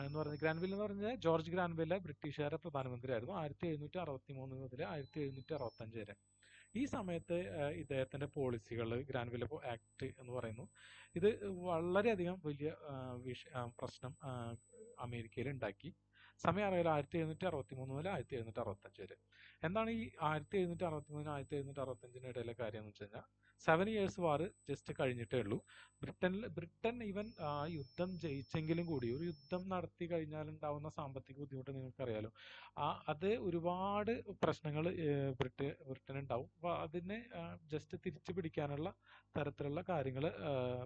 എന്ന് പറഞ്ഞ ഗ്രാൻവില്ലെ എന്ന് പറഞ്ഞാൽ ജോർജ് ഗ്രാൻവില്ലെ ബ്രിട്ടീഷുകാരുടെ പ്രധാനമന്ത്രിയായിരുന്നു 1763 മുതൽ 1765 വരെ. ഈ സമയത്ത് ഇദ്ദേഹത്തിന്റെ പോളിസികൾ ഗ്രാൻവില്ലെ ആക്ട് എന്ന് പറയുന്നു. ഇത് വളരെയധികം വലിയ പ്രശ്നം അമേരിക്കയിൽ ഉണ്ടാക്കി. സമയം അറിയാലോ, 1763 മുതൽ 1765 വരെ. എന്താണ് ഈ 1763 1765 ഇടയിലെ കാര്യം എന്ന് വെച്ച് കഴിഞ്ഞാൽ 7 years വാർ ജസ്റ്റ് കഴിഞ്ഞിട്ടേ ഉള്ളൂ. ബ്രിട്ടൻ ഈവൻ യുദ്ധം ജയിച്ചെങ്കിലും കൂടി, ഒരു യുദ്ധം നടത്തി കഴിഞ്ഞാൽ ഉണ്ടാവുന്ന സാമ്പത്തിക ബുദ്ധിമുട്ട് നിങ്ങൾക്കറിയാലോ. അത് ഒരുപാട് പ്രശ്നങ്ങൾ ബ്രിട്ടൻ ഉണ്ടാവും. അപ്പൊ അതിനെ ജസ്റ്റ് തിരിച്ചു പിടിക്കാനുള്ള തരത്തിലുള്ള കാര്യങ്ങൾ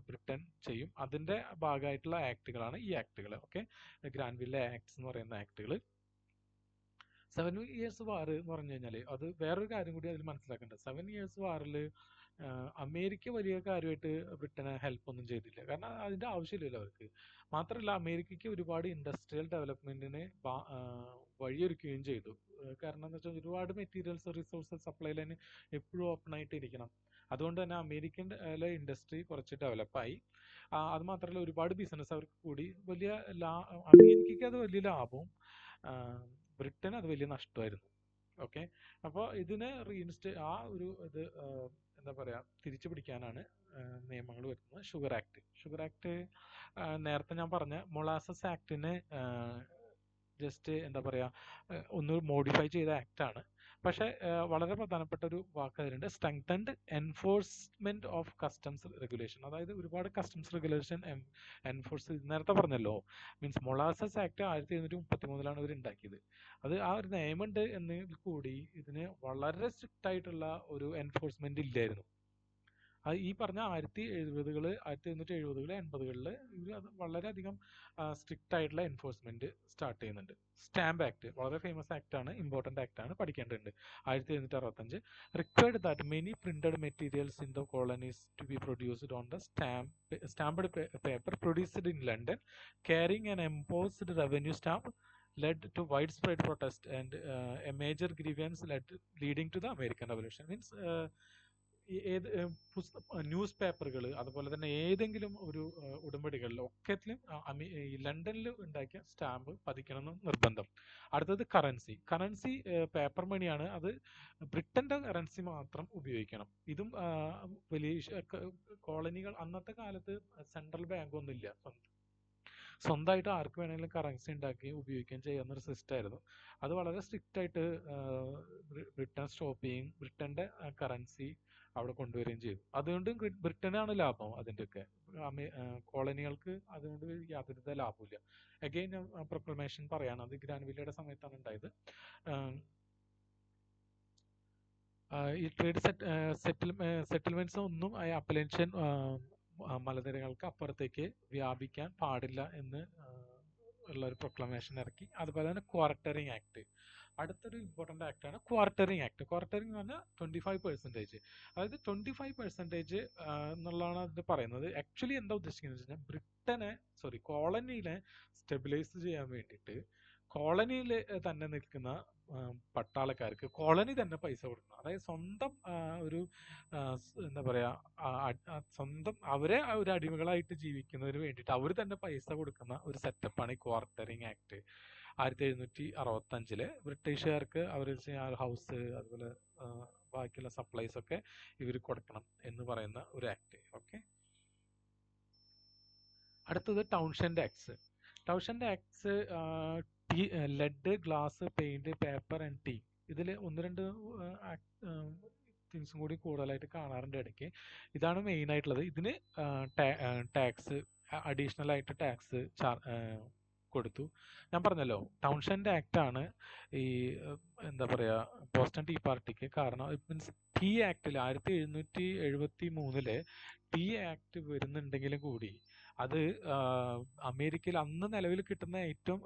ബ്രിട്ടൻ ചെയ്യും. അതിന്റെ ഭാഗമായിട്ടുള്ള ആക്ടുകളാണ് ഈ ആക്ടുകൾ. ഓക്കെ, ഗ്രാൻവില്ലെ ആക്ട്സ് എന്ന് പറയുന്ന ആക്ടുകൾ. 7 years വാർ എന്ന് പറഞ്ഞു കഴിഞ്ഞാൽ അത് വേറൊരു കാര്യം കൂടി അതിൽ മനസ്സിലാക്കേണ്ടത്. 7 years വാറിൽ അമേരിക്ക വലിയ കാര്യമായിട്ട് ബ്രിട്ടനെ ഹെൽപ്പ് ഒന്നും ചെയ്തില്ല, കാരണം അതിന്റെ ആവശ്യമില്ലല്ലോ അവർക്ക്. മാത്രമല്ല അമേരിക്കയ്ക്ക് ഒരുപാട് ഇൻഡസ്ട്രിയൽ ഡെവലപ്മെന്റിന് വഴിയൊരുക്കുകയും ചെയ്തു. കാരണം എന്താ വെച്ചാൽ ഒരുപാട് മെറ്റീരിയൽസ് റിസോഴ്സസ് സപ്ലൈ ലൈൻ എപ്പോഴും ഓപ്പൺ ആയിട്ട് ഇരിക്കണം. അതുകൊണ്ട് തന്നെ അമേരിക്കൻ ഇൻഡസ്ട്രി കുറച്ച് ഡെവലപ്പായി. അത് മാത്രമല്ല ഒരുപാട് ബിസിനസ് അവർക്ക് കൂടി. അമേരിക്കയ്ക്ക് അത് വലിയ ലാഭവും ബ്രിട്ടന് അത് വലിയ നഷ്ടമായിരുന്നു. ഓക്കെ, അപ്പോൾ ഇതിനെ ഇത് എന്താ പറയാ തിരിച്ചു പിടിക്കാനാണ് നിയമങ്ങൾ വരുന്നത്. ഷുഗർ ആക്ട് നേരത്തെ ഞാൻ പറഞ്ഞ മൊളാസസ് ആക്ടിനെ ജസ്റ്റ് എന്താ പറയാ ഒന്ന് മോഡിഫൈ ചെയ്ത ആക്ട് ആണ്. പക്ഷെ വളരെ പ്രധാനപ്പെട്ട ഒരു വാക്ക് അതിലുണ്ട്, strengthened enforcement of customs regulation. അതായത് ഒരുപാട് കസ്റ്റംസ് റെഗുലേഷൻ എൻഫോഴ്സ്, നേരത്തെ പറഞ്ഞല്ലോ. മീൻസ് മൊളാസസ് ആക്ട് 1733 ഇവർ ഉണ്ടാക്കിയത്. അത് ഒരു നിയമമുണ്ട് എന്നെങ്കിൽ കൂടി ഇതിന് വളരെ സ്ട്രിക്റ്റ് ആയിട്ടുള്ള ഒരു എൻഫോഴ്സ്മെന്റ് ഇല്ലായിരുന്നു. ഈ പറഞ്ഞ 1770 1770 80 ഇവർ അത് വളരെയധികം സ്ട്രിക്റ്റ് ആയിട്ടുള്ള എൻഫോഴ്സ്മെന്റ് സ്റ്റാർട്ട് ചെയ്യുന്നുണ്ട്. സ്റ്റാമ്പ് ആക്ട് വളരെ ഫേമസ് ആക്ട് ആണ്, ഇമ്പോർട്ടന്റ് ആക്ട് ആണ്, പഠിക്കേണ്ടതുണ്ട്. 1765 required that many printed materials in the colonies to be produced on the stamped paper produced in London, carrying an imposed revenue stamp, led to widespread protest and a major grievance leading to the American Revolution. Means ഏത് news പേപ്പറുകൾ അതുപോലെ തന്നെ ഏതെങ്കിലും ഒരു ഉടമ്പടികളിൽ ഒക്കത്തിലും ഈ ലണ്ടനിൽ ഉണ്ടാക്കിയ stamp പതിക്കണം എന്ന് നിർബന്ധം. അടുത്തത് കറൻസി പേപ്പർ മണിയാണ്, അത് ബ്രിട്ടന്റെ കറൻസി മാത്രം ഉപയോഗിക്കണം. ഇതും വലിയ കോളനികൾ അന്നത്തെ കാലത്ത് സെൻട്രൽ ബാങ്ക് ഒന്നും ഇല്ല, സ്വന്തമായിട്ട് ആർക്ക് വേണമെങ്കിലും കറൻസി ഉണ്ടാക്കി ഉപയോഗിക്കുകയും ചെയ്യാവുന്ന ഒരു സിസ്റ്റം ആയിരുന്നു. അത് വളരെ സ്ട്രിക്റ്റ് ആയിട്ട് ബ്രിട്ടൻ സ്റ്റോപ്പ് ചെയ്യും, ബ്രിട്ടന്റെ കറൻസി അവിടെ കൊണ്ടുവരികയും ചെയ്തു. അതുകൊണ്ട് ബ്രിട്ടനാണ് ലാഭം അതിൻ്റെയൊക്കെ. കോളനികൾക്ക് അതുകൊണ്ട് യാതൊരുവിധ ലാഭമില്ല. അഗെയിൻ പ്രൊക്ലമേഷൻ പറയാണ്, അത് ഗ്രാൻവില്ലയുടെ സമയത്താണ് ഉണ്ടായത്. ഈ ട്രേഡ് സെറ്റിൽമെന്റ്സ് ഒന്നും അപ്പലേഷ്യൻ മലനിരകൾക്ക് അപ്പുറത്തേക്ക് വ്യാപിക്കാൻ പാടില്ല എന്ന് ഉള്ള ഒരു പ്രൊക്ലമേഷൻ ഇറക്കി. അതുപോലെ തന്നെ ക്വാർട്ടറിംഗ് ആക്ട്, അടുത്തൊരു ഇമ്പോർട്ടൻ്റ് ആക്ട് ആണ് ക്വാർട്ടറിംഗ് ആക്ട്. ക്വാർട്ടറിംഗ് എന്ന് പറഞ്ഞാൽ 25%, അതായത് 25% എന്നുള്ളതാണ് അതിന് പറയുന്നത്. ആക്ച്വലി എന്താ ഉദ്ദേശിക്കുന്നത് വെച്ച് കഴിഞ്ഞാൽ കോളനിയിലെ സ്റ്റെബിലൈസ് ചെയ്യാൻ വേണ്ടിയിട്ട് കോളനിയിൽ തന്നെ നിൽക്കുന്ന പട്ടാളക്കാർക്ക് കോളനി തന്നെ പൈസ കൊടുക്കണം. അതായത് സ്വന്തം ഒരു എന്താ പറയാ സ്വന്തം അവരെ ഒരു അടിമകളായിട്ട് ജീവിക്കുന്നതിന് വേണ്ടിയിട്ട് അവർ തന്നെ പൈസ കൊടുക്കുന്ന ഒരു സെറ്റപ്പാണ് ഈ ക്വാർട്ടറിംഗ് ആക്ട്. 1765 ബ്രിട്ടീഷുകാർക്ക് അവർ ഹൗസ് അതുപോലെ ബാക്കിയുള്ള സപ്ലൈസ് ഒക്കെ ഇവർ കൊടുക്കണം എന്ന് പറയുന്ന ഒരു ആക്ട്. ഓക്കെ, അടുത്തത് Townshend acts. Townshend acts lead, glass, paint, paper and tea, ഇതിൽ ഒന്ന് രണ്ട് തിങ്സും കൂടി കൂടുതലായിട്ട് കാണാറുണ്ട് ഇടയ്ക്ക്. ഇതാണ് മെയിൻ ആയിട്ടുള്ളത്. ഇതിന് ടാക്സ്, അഡീഷണൽ ആയിട്ട് ടാക്സ് കൊടുത്തു. ഞാൻ പറഞ്ഞല്ലോ ടൗൺഷെൻഡ് ആക്ട് ആണ് ഈ എന്താ പറയാ ബോസ്റ്റൺ ടീ പാർട്ടിക്ക് കാരണം. മീൻസ് ടീ ആക്ടിൽ 1773 ടീ ആക്ട് വരുന്നുണ്ടെങ്കിലും കൂടി അത് അമേരിക്കയിൽ അന്ന് നിലവിൽ കിട്ടുന്ന ഏറ്റവും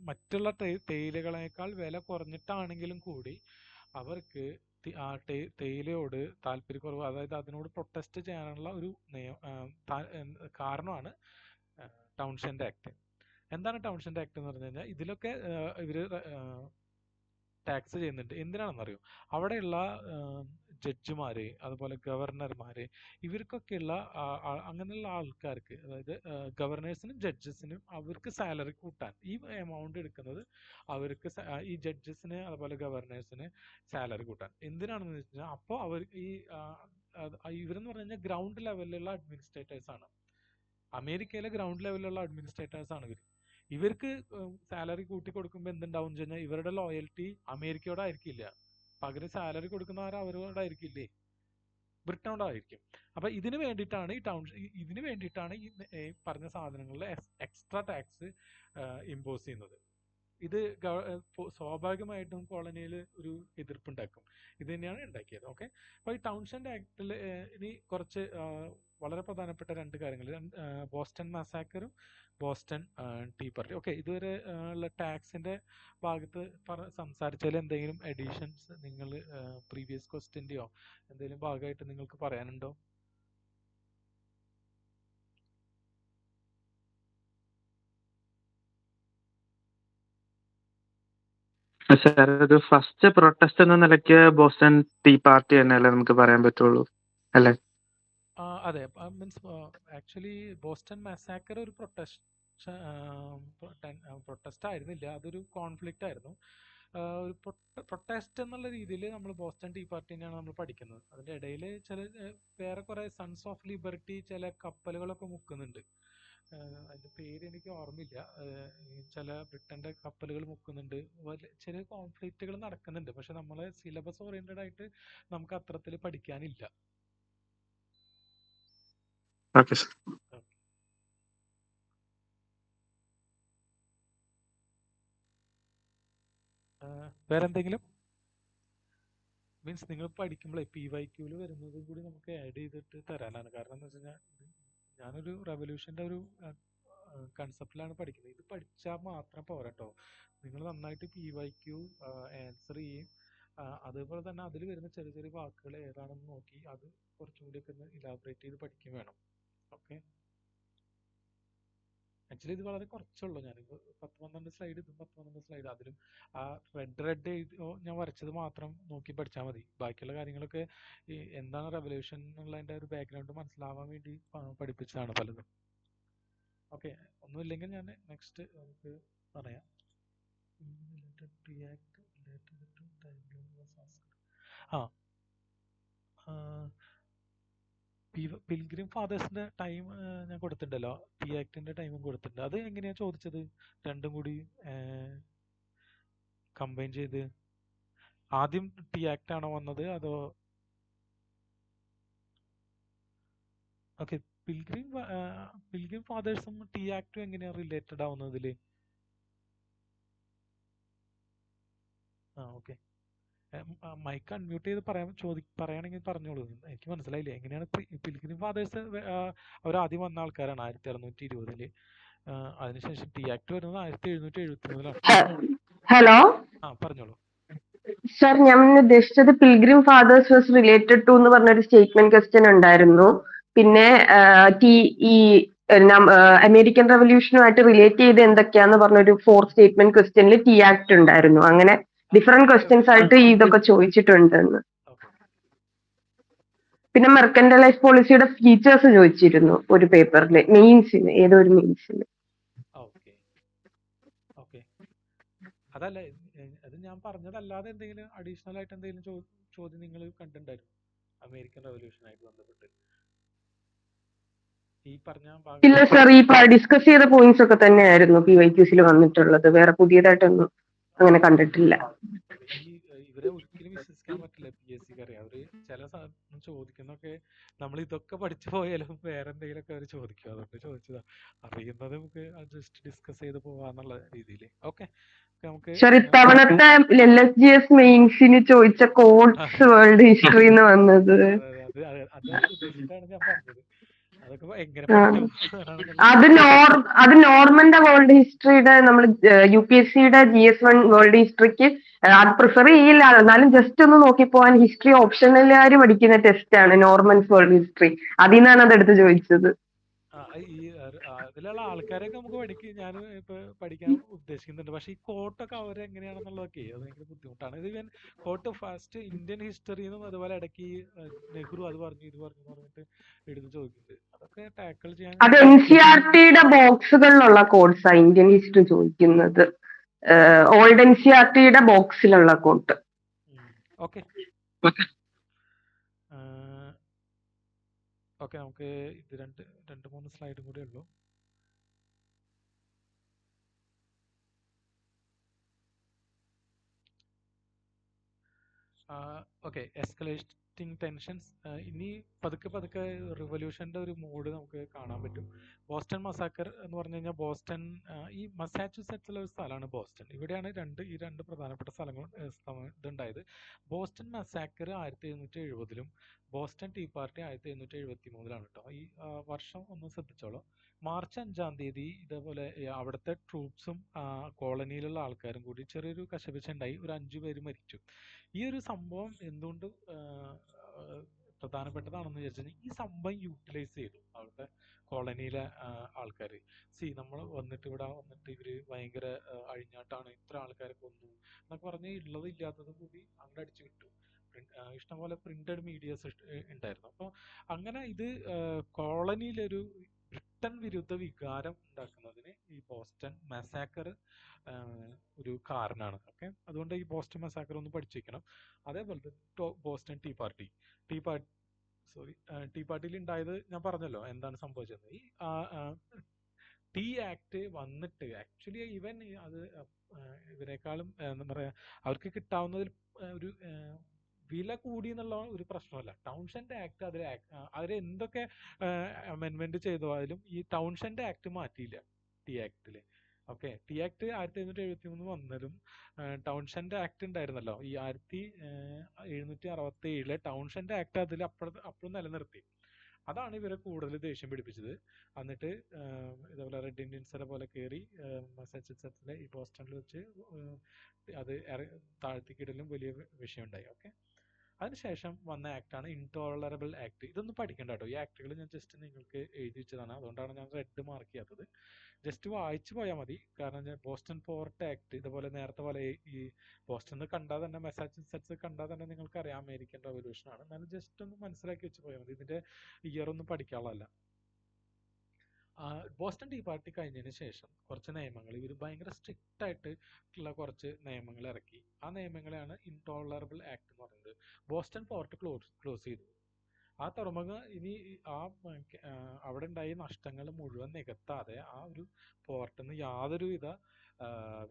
മറ്റുള്ള തേയിലകളേക്കാൾ വില കുറഞ്ഞിട്ടാണെങ്കിലും കൂടി അവർക്ക് തേയിലയോട് താല്പര്യക്കുറവ്, അതായത് അതിനോട് പ്രൊട്ടസ്റ്റ് ചെയ്യാനുള്ള ഒരു കാരണമാണ് ടൗൺഷെൻഡ് ആക്ട്. എന്താണ് ടൗൺഷെൻഡ് ആക്ട് എന്ന് പറഞ്ഞു കഴിഞ്ഞാൽ ഇതിലൊക്കെ ഇവര് ടാക്സ് ചെയ്യുന്നുണ്ട്. എന്തിനാണെന്നറിയോ? അവിടെയുള്ള ജഡ്ജിമാര് അതുപോലെ ഗവർണർമാര് ഇവർക്കൊക്കെയുള്ള അങ്ങനെയുള്ള ആൾക്കാർക്ക്, അതായത് ഗവർണേഴ്സിനും ജഡ്ജസിനും അവർക്ക് സാലറി കൂട്ടാൻ ഈ എമൗണ്ട് എടുക്കുന്നത് അവർക്ക് ഈ ജഡ്ജസിന് അതുപോലെ ഗവർണേഴ്സിന് സാലറി കൂട്ടാൻ. എന്തിനാണെന്ന് വെച്ച് കഴിഞ്ഞാൽ അപ്പോൾ അവർ ഇവരെന്ന് പറഞ്ഞു കഴിഞ്ഞാൽ ഗ്രൗണ്ട് ലെവലിലുള്ള അഡ്മിനിസ്ട്രേറ്റേഴ്സ് ആണ്. അമേരിക്കയിലെ ഗ്രൗണ്ട് ലെവലിലുള്ള അഡ്മിനിസ്ട്രേറ്റേഴ്സ് ആണ് ഇവർക്ക് സാലറി കൂട്ടി കൊടുക്കുമ്പോൾ എന്തുണ്ടാവും കഴിഞ്ഞാൽ ഇവരുടെ ലോയൽറ്റി അമേരിക്കയോടായിരിക്കില്ല, പകരം സാലറി കൊടുക്കുന്നവർ അവരോടായിരിക്കില്ലേ, ബ്രിട്ടനോടായിരിക്കും. അപ്പൊ ഇതിന് വേണ്ടിയിട്ടാണ് ഈ പറഞ്ഞ സാധനങ്ങളിൽ എക്സ്ട്രാ ടാക്സ് ഇമ്പോസ് ചെയ്യുന്നത്. ഇത് സ്വാഭാവികമായിട്ടും കോളനിയിൽ ഒരു എതിർപ്പുണ്ടാക്കും. ഇത് തന്നെയാണ് ഉണ്ടാക്കിയത്. ഓക്കെ, അപ്പൊ ഈ ടൗൺഷെൻഡ് ആക്ടിൽ ഇനി കുറച്ച് വളരെ പ്രധാനപ്പെട്ട രണ്ട് കാര്യങ്ങൾ, ബോസ്റ്റൺ മസാക്കറും ബോസ്റ്റൺ ടീ പാർട്ടി. ഓക്കെ, ഇതുവരെ ഉള്ള ടാക്സിന്റെ ഭാഗത്ത് സംസാരിച്ചതിൽ എന്തെങ്കിലും അഡീഷൻസ് നിങ്ങൾ പ്രീവിയസ് ക്വസ്റ്റ്യന്റെയോ എന്തെങ്കിലും ഭാഗമായിട്ട് നിങ്ങൾക്ക് പറയാനുണ്ടോ? സാർ, ഒരു ഫസ്റ്റ് പ്രൊട്ടസ്റ്റ് എന്ന നിലയ്ക്ക് ബോസ്റ്റൺ ടീ പാർട്ടി തന്നെയല്ലേ നമുക്ക് പറയാൻ പറ്റുള്ളൂ, അല്ലേ? അതെ, മീൻസ് ആക്ച്വലി ബോസ്റ്റൺ മസാക്കർ ഒരു പ്രൊട്ടസ്റ്റ് ആയിരുന്നില്ല, അതൊരു കോൺഫ്ലിക്റ്റ് ആയിരുന്നു. ഒരു പ്രൊട്ടസ്റ്റ് എന്നുള്ള രീതിയിൽ നമ്മൾ ബോസ്റ്റൺ ടീ പാർട്ടിനെയാണ് നമ്മൾ പഠിക്കുന്നത്. അതിന്റെ ഇടയിൽ വേറെ കുറെ സൺസ് ഓഫ് ലിബർട്ടി ചില കപ്പലുകളൊക്കെ മുക്കുന്നുണ്ട്. അതിന്റെ പേര് എനിക്ക് ഓർമ്മയില്ല. ചില ബ്രിട്ടന്റെ കപ്പലുകൾ മുക്കുന്നുണ്ട്, ചില കോൺഫ്ലിക്റ്റുകൾ നടക്കുന്നുണ്ട്. പക്ഷെ നമ്മളെ സിലബസ് ഓറിയന്റഡ് ആയിട്ട് നമുക്ക് അത്തരത്തിൽ പഠിക്കാനില്ല. Okay sir. വേറെന്തെങ്കിലും? മീൻസ് നിങ്ങൾ പഠിക്കുമ്പോഴേ PYQല് വരുന്നതും കൂടി നമുക്ക് ആഡ് ചെയ്തിട്ട് തരാനാണ്. കാരണം എന്ന് വെച്ച് കഴിഞ്ഞാൽ ഞാനൊരു റെവല്യൂഷൻ്റെ ഒരു കൺസെപ്റ്റിലാണ് പഠിക്കുന്നത്. ഇത് പഠിച്ചാൽ മാത്രം പോരാ കേട്ടോ. നിങ്ങൾ നന്നായിട്ട് PYQ ആൻസർ ചെയ്യും. അതുപോലെ തന്നെ അതിൽ വരുന്ന ചെറിയ ചെറിയ വാക്കുകൾ ഏതാണെന്ന് നോക്കി അത് കുറച്ചും കൂടിയൊക്കെ ഒന്ന് ഇലാബറേറ്റ് ചെയ്ത് പഠിക്കും വേണം. ഓക്കെ. ആക്ച്വലി ഇത് വളരെ കുറച്ചുള്ളൂ. ഞാനിപ്പോൾ 10-12 സ്ലൈഡ്, ഇതും 10-12 സ്ലൈഡ്. അതിലും ആ റെഡ് ഞാൻ വരച്ചത് മാത്രം നോക്കി പഠിച്ചാൽ മതി. ബാക്കിയുള്ള കാര്യങ്ങളൊക്കെ ഈ എന്താണ് റെവല്യൂഷൻ എന്നുള്ളതിൻ്റെ ഒരു ബാക്ക്ഗ്രൗണ്ട് മനസ്സിലാവാൻ വേണ്ടി പഠിപ്പിച്ചതാണ് പലതും. ഓക്കെ, ഒന്നുമില്ലെങ്കിൽ ഞാൻ നെക്സ്റ്റ് നമുക്ക് പറയാം. ആ പിൽഗ്രിം ഫാദേഴ്സിന്റെ ടൈം ഞാൻ കൊടുത്തിട്ടുണ്ടല്ലോ, ടി ആക്ടിന്റെ ടൈമും കൊടുത്തിട്ടുണ്ട്. അത് എങ്ങനെയാ ചോദിച്ചത്? രണ്ടും കൂടി കമ്പൈൻ ചെയ്ത് ആദ്യം ടി ആക്ട് ആണോ വന്നത് അതോ? ഓക്കെ, പിൽഗ്രിം ഫാദേഴ്സും ടി ആക്ടും എങ്ങനെയാ റിലേറ്റഡ് ആവുന്നത് ഇതില്? ഓക്കെ, മൈക്ക് അൺമ്യൂട്ട് ചെയ്ത് പറയുകയാണെങ്കിൽ പറഞ്ഞോളൂ. എനിക്ക് മനസ്സിലായില്ലേ എങ്ങനെയാണ് പിൽഗ്രിം ഫാദേഴ്സ്. അവർ ആദ്യം വന്ന ആൾക്കാരാണ് 1620. അതിനുശേഷം ടി ആക്ട് വരുന്നത് 1773. ഹലോ പറഞ്ഞോളൂ. സർ, ഞാൻ ഉദ്ദേശിച്ചത് pilgrim fathers was related to എന്ന് പറഞ്ഞൊരു സ്റ്റേറ്റ്മെന്റ് ക്വസ്റ്റ്യൻ ഉണ്ടായിരുന്നു. പിന്നെ ഈ അമേരിക്കൻ റവല്യൂഷനുമായിട്ട് റിലേറ്റ് ചെയ്ത് എന്തൊക്കെയാന്ന് പറഞ്ഞൊരു 4 സ്റ്റേറ്റ്മെന്റ് ക്വസ്റ്റ്യനിൽ ടി ആക്ട് ഉണ്ടായിരുന്നു. അങ്ങനെ ഡിഫറെന്റ് ക്വസ്റ്റ്യൻസ് ആയിട്ട് ഇതൊക്കെ ചോദിച്ചിട്ടുണ്ടെന്ന്. പിന്നെ മെർക്കന്റലൈസ് പോളിസിയുടെ ഫീച്ചേഴ്സ് ചോദിച്ചിരുന്നു ഒരു പേപ്പറിൽ, മെയിൻസിന്, ഏതോ ഒരു മെയിൻസിന്. അതല്ല, അത് ഞാൻ പറഞ്ഞതല്ലാതെ എന്തെങ്കിലും അഡീഷണൽ ആയിട്ട് എന്തെങ്കിലും ചോദ്യം നിങ്ങൾ കണ്ടിട്ടുണ്ടായിരുന്നു അമേരിക്കൻ റവല്യൂഷനായിട്ട് ബന്ധപ്പെട്ട്? ഈ പറഞ്ഞ ഇല്ല സർ, ഈ ഡിസ്കസ് ചെയ്ത പോയിന്റ്സ് ഒക്കെ തന്നെയായിരുന്നു PYQസിൽ വന്നിട്ടുള്ളത്. വേറെ പുതിയതായിട്ടൊന്നും അങ്ങനെ കണ്ടിട്ടില്ല. ഇവരെ ഒരിക്കലും വിശ്വസിക്കാൻ പറ്റില്ല PSCക്കാരെ. അവര് ചില സാധനം ചോദിക്കുന്നൊക്കെ നമ്മൾ ഇതൊക്കെ പഠിച്ചു പോയാലും വേറെ എന്തെങ്കിലുമൊക്കെ അവർ ചോദിക്കും. അതുകൊണ്ട് ചോദിച്ചതാ. അറിയുന്നത് നമുക്ക് ജസ്റ്റ് ഡിസ്കസ് ചെയ്ത് പോവാന്നുള്ള രീതിയിൽ. ഓക്കെ, സർ, ഇത്തവണത്തെ LSGS മെയിൻസിന് ചോദിച്ച കോഡ്സ് വേൾഡ് ഹിസ്റ്ററി എന്ന് വന്നത് അത് ഉദ്ദേശിച്ചിട്ടാണ് ഞാൻ പറഞ്ഞത്. അത് നോർമന്റെ വേൾഡ് ഹിസ്റ്ററിയുടെ നമ്മൾ UPSCയുടെ GS1 വേൾഡ് ഹിസ്റ്ററിക്ക് അത് പ്രിഫർ ചെയ്യില്ല. എന്നാലും ജസ്റ്റ് ഒന്ന് നോക്കിപ്പോവാൻ ഹിസ്റ്ററി ഓപ്ഷണലുകാർ പഠിക്കുന്ന ടെസ്റ്റ് ആണ് നോർമൻസ് വേൾഡ് ഹിസ്റ്ററി. അതിൽ നിന്നാണ് അതെടുത്ത് ചോദിച്ചത്. അതിലുള്ള ആൾക്കാരൊക്കെ നമുക്ക് ഞാൻ ഇപ്പൊ പഠിക്കാൻ ഉദ്ദേശിക്കുന്നുണ്ട്. പക്ഷെ ഈ കോട്ടൊക്കെ അവരെങ്ങനെയാണെന്നുള്ളതൊക്കെ അത് ഭയങ്കര ബുദ്ധിമുട്ടാണ്. ഇത് ഇവൻ കോട്ട് ഫസ്റ്റ് ഇന്ത്യൻ ഹിസ്റ്ററിന്നും അതുപോലെ ഇടയ്ക്ക് നെഹ്റു അത് പറഞ്ഞു ഇത് പറഞ്ഞു പറഞ്ഞിട്ട് എടുത്ത് ചോദിക്കുന്നുണ്ട്. അതൊക്കെ ടാക്കിൾ ചെയ്യാൻ അത് NCERTയുടെ ബോക്സുകളിലുള്ള കോഡ്സാ ഇന്ത്യൻ ഹിസ്റ്ററി ചോദിക്കുന്നത്. ഓൾഡ് NCERTയുടെ ബോക്സിലുള്ള കോട്ട്. ഓക്കെ, നമുക്ക് ഇത് 2-3 സ്ലൈഡും കൂടെ ഉള്ളൂ. Okay, escalating tensions. ഇനി പതുക്കെ റിവല്യൂഷന്റെ ഒരു മൂഡ് നമുക്ക് കാണാൻ പറ്റും. ബോസ്റ്റൺ മസാക്കർ എന്ന് പറഞ്ഞു കഴിഞ്ഞാൽ ബോസ്റ്റൺ ഈ മസാച്യുസെറ്റ്സിലെ ഒരു സ്ഥലമാണ് ബോസ്റ്റൺ. ഇവിടെയാണ് ഈ രണ്ട് പ്രധാനപ്പെട്ട സ്ഥലങ്ങൾ ഇതുണ്ടായത്. ബോസ്റ്റൺ മസാക്കർ 1770-ലും ബോസ്റ്റൺ ടീ പാർട്ടി 1773-ലാണ് കേട്ടോ. ഈ വർഷം ഒന്ന് ശ്രദ്ധിച്ചോളൂ. മാർച്ച് 5-ാം തീയതി ഇതേപോലെ അവിടുത്തെ ട്രൂപ്സും കോളനിയിലുള്ള ആൾക്കാരും കൂടി ചെറിയൊരു കശപിശ ഉണ്ടായി. ഒരു 5 പേര് മരിച്ചു. ഈ ഒരു സംഭവം എന്തുകൊണ്ട് പ്രധാനപ്പെട്ടതാണെന്ന് വിചാരിച്ചു കഴിഞ്ഞാൽ ഈ സംഭവം യൂട്ടിലൈസ് ചെയ്തു അവിടുത്തെ കോളനിയിലെ ആൾക്കാർ. നമ്മൾ ഇവിടെ വന്നിട്ട് ഇവര് ഭയങ്കര അഴിഞ്ഞാട്ടാണ്, ഇത്ര ആൾക്കാരെ കൊന്നു എന്നൊക്കെ പറഞ്ഞ് ഉള്ളത് ഇല്ലാത്തതും കൂടി അങ്ങോട്ട് അടിച്ചു വിട്ടു. ഇഷ്ടംപോലെ പ്രിന്റഡ് മീഡിയസ് ഉണ്ടായിരുന്നു. അപ്പോൾ അങ്ങനെ ഇത് കോളനിയിലൊരു ബ്രിട്ടൻ വിരുദ്ധ വികാരം ഉണ്ടാക്കുന്നതിന് ഈ ബോസ്റ്റൺ മസാക്കർ ഒരു കാരണമാണ്. ഓക്കെ, അതുകൊണ്ട് ഈ ബോസ്റ്റൺ മസാക്കർ ഒന്ന് പഠിച്ചു വെക്കണം. അതേപോലെ തന്നെ ബോസ്റ്റൺ ടീ പാർട്ടിയിൽ ഉണ്ടായത് ഞാൻ പറഞ്ഞല്ലോ എന്താണ് സംഭവിച്ചത്. ഈ ടീ ആക്ട് വന്നിട്ട് ആക്ച്വലി ഇവൻ അത് ഇവരെക്കാളും എന്താ പറയാ അവർക്ക് കിട്ടാവുന്നതിൽ ഒരു വില കൂടി എന്നുള്ള ഒരു പ്രശ്നമല്ല. ടൗൺഷെൻഡ് ആക്ട് അതിൽ എന്തൊക്കെ അമെൻമെന്റ് ചെയ്തോ അതിലും ഈ ടൗൺഷെൻഡ് ആക്ട് മാറ്റിയില്ല ടീ ആക്ടില്. ഓക്കെ. ടീ ആക്ട് 1773 വന്നതും ടൗൺഷെൻഡ് ആക്ട് ഉണ്ടായിരുന്നല്ലോ, ഈ 1767 ടൗൺഷെൻഡ് ആക്ട് അതിൽ അപ്പോഴും നിലനിർത്തി. അതാണ് ഇവരെ കൂടുതൽ ദേഷ്യം പിടിപ്പിച്ചത്. എന്നിട്ട് ഇതേപോലെ റെഡ് ഇന്ത്യൻസിനെ പോലെ കയറി മസാച്യുസെറ്റ്സിലെ ഈ ബോസ്റ്റണിൽ വെച്ച് അത് താഴ്ത്തിക്കിടലും വലിയ വിഷയമുണ്ടായി. ഓക്കെ. അതിനുശേഷം വന്ന ആക്ടാണ് ഇൻടോളറബിൾ ആക്ട്. ഇതൊന്നും പഠിക്കണ്ട കേട്ടോ, ഈ ആക്ടുകൾ ഞാൻ ജസ്റ്റ് നിങ്ങൾക്ക് എഴുതി വെച്ചതാണ്, അതുകൊണ്ടാണ് ഞാൻ റെഡ് മാർക്ക് ചെയ്യാത്തത്. ജസ്റ്റ് വായിച്ചു പോയാൽ മതി. കാരണം ബോസ്റ്റൺ പോർട്ട് ആക്ട്, ഇതുപോലെ നേരത്തെ പോലെ ഈ ബോസ്റ്റൺ കണ്ടാൽ തന്നെ മസാച്യുസെറ്റ്സ് കണ്ടാൽ തന്നെ നിങ്ങൾക്ക് അറിയാം അമേരിക്കൻ റവല്യൂഷൻ ആണ്. എന്നാലും ജസ്റ്റ് ഒന്ന് മനസ്സിലാക്കി വെച്ച് പോയാൽ മതി, ഇതിന്റെ ഇയർ ഒന്നും പഠിക്കാനുള്ളതല്ല. ബോസ്റ്റൺ ടീ പാർട്ടി കഴിഞ്ഞതിന് ശേഷം കുറച്ച് നിയമങ്ങൾ ഇവർ ഭയങ്കര സ്ട്രിക്റ്റ് ആയിട്ട് ഉള്ള കുറച്ച് നിയമങ്ങൾ ഇറക്കി. ആ നിയമങ്ങളെയാണ് ഇൻടോളറബിൾ ആക്ട് എന്ന് പറയുന്നത്. ബോസ്റ്റൺ പോർട്ട് ക്ലോസ് ചെയ്തു. ആ തുറമുഖം ഇനി അവിടെ ഉണ്ടായ നഷ്ടങ്ങൾ മുഴുവൻ നികത്താതെ ആ ഒരു പോർട്ടിൽ നിന്ന് യാതൊരുവിധ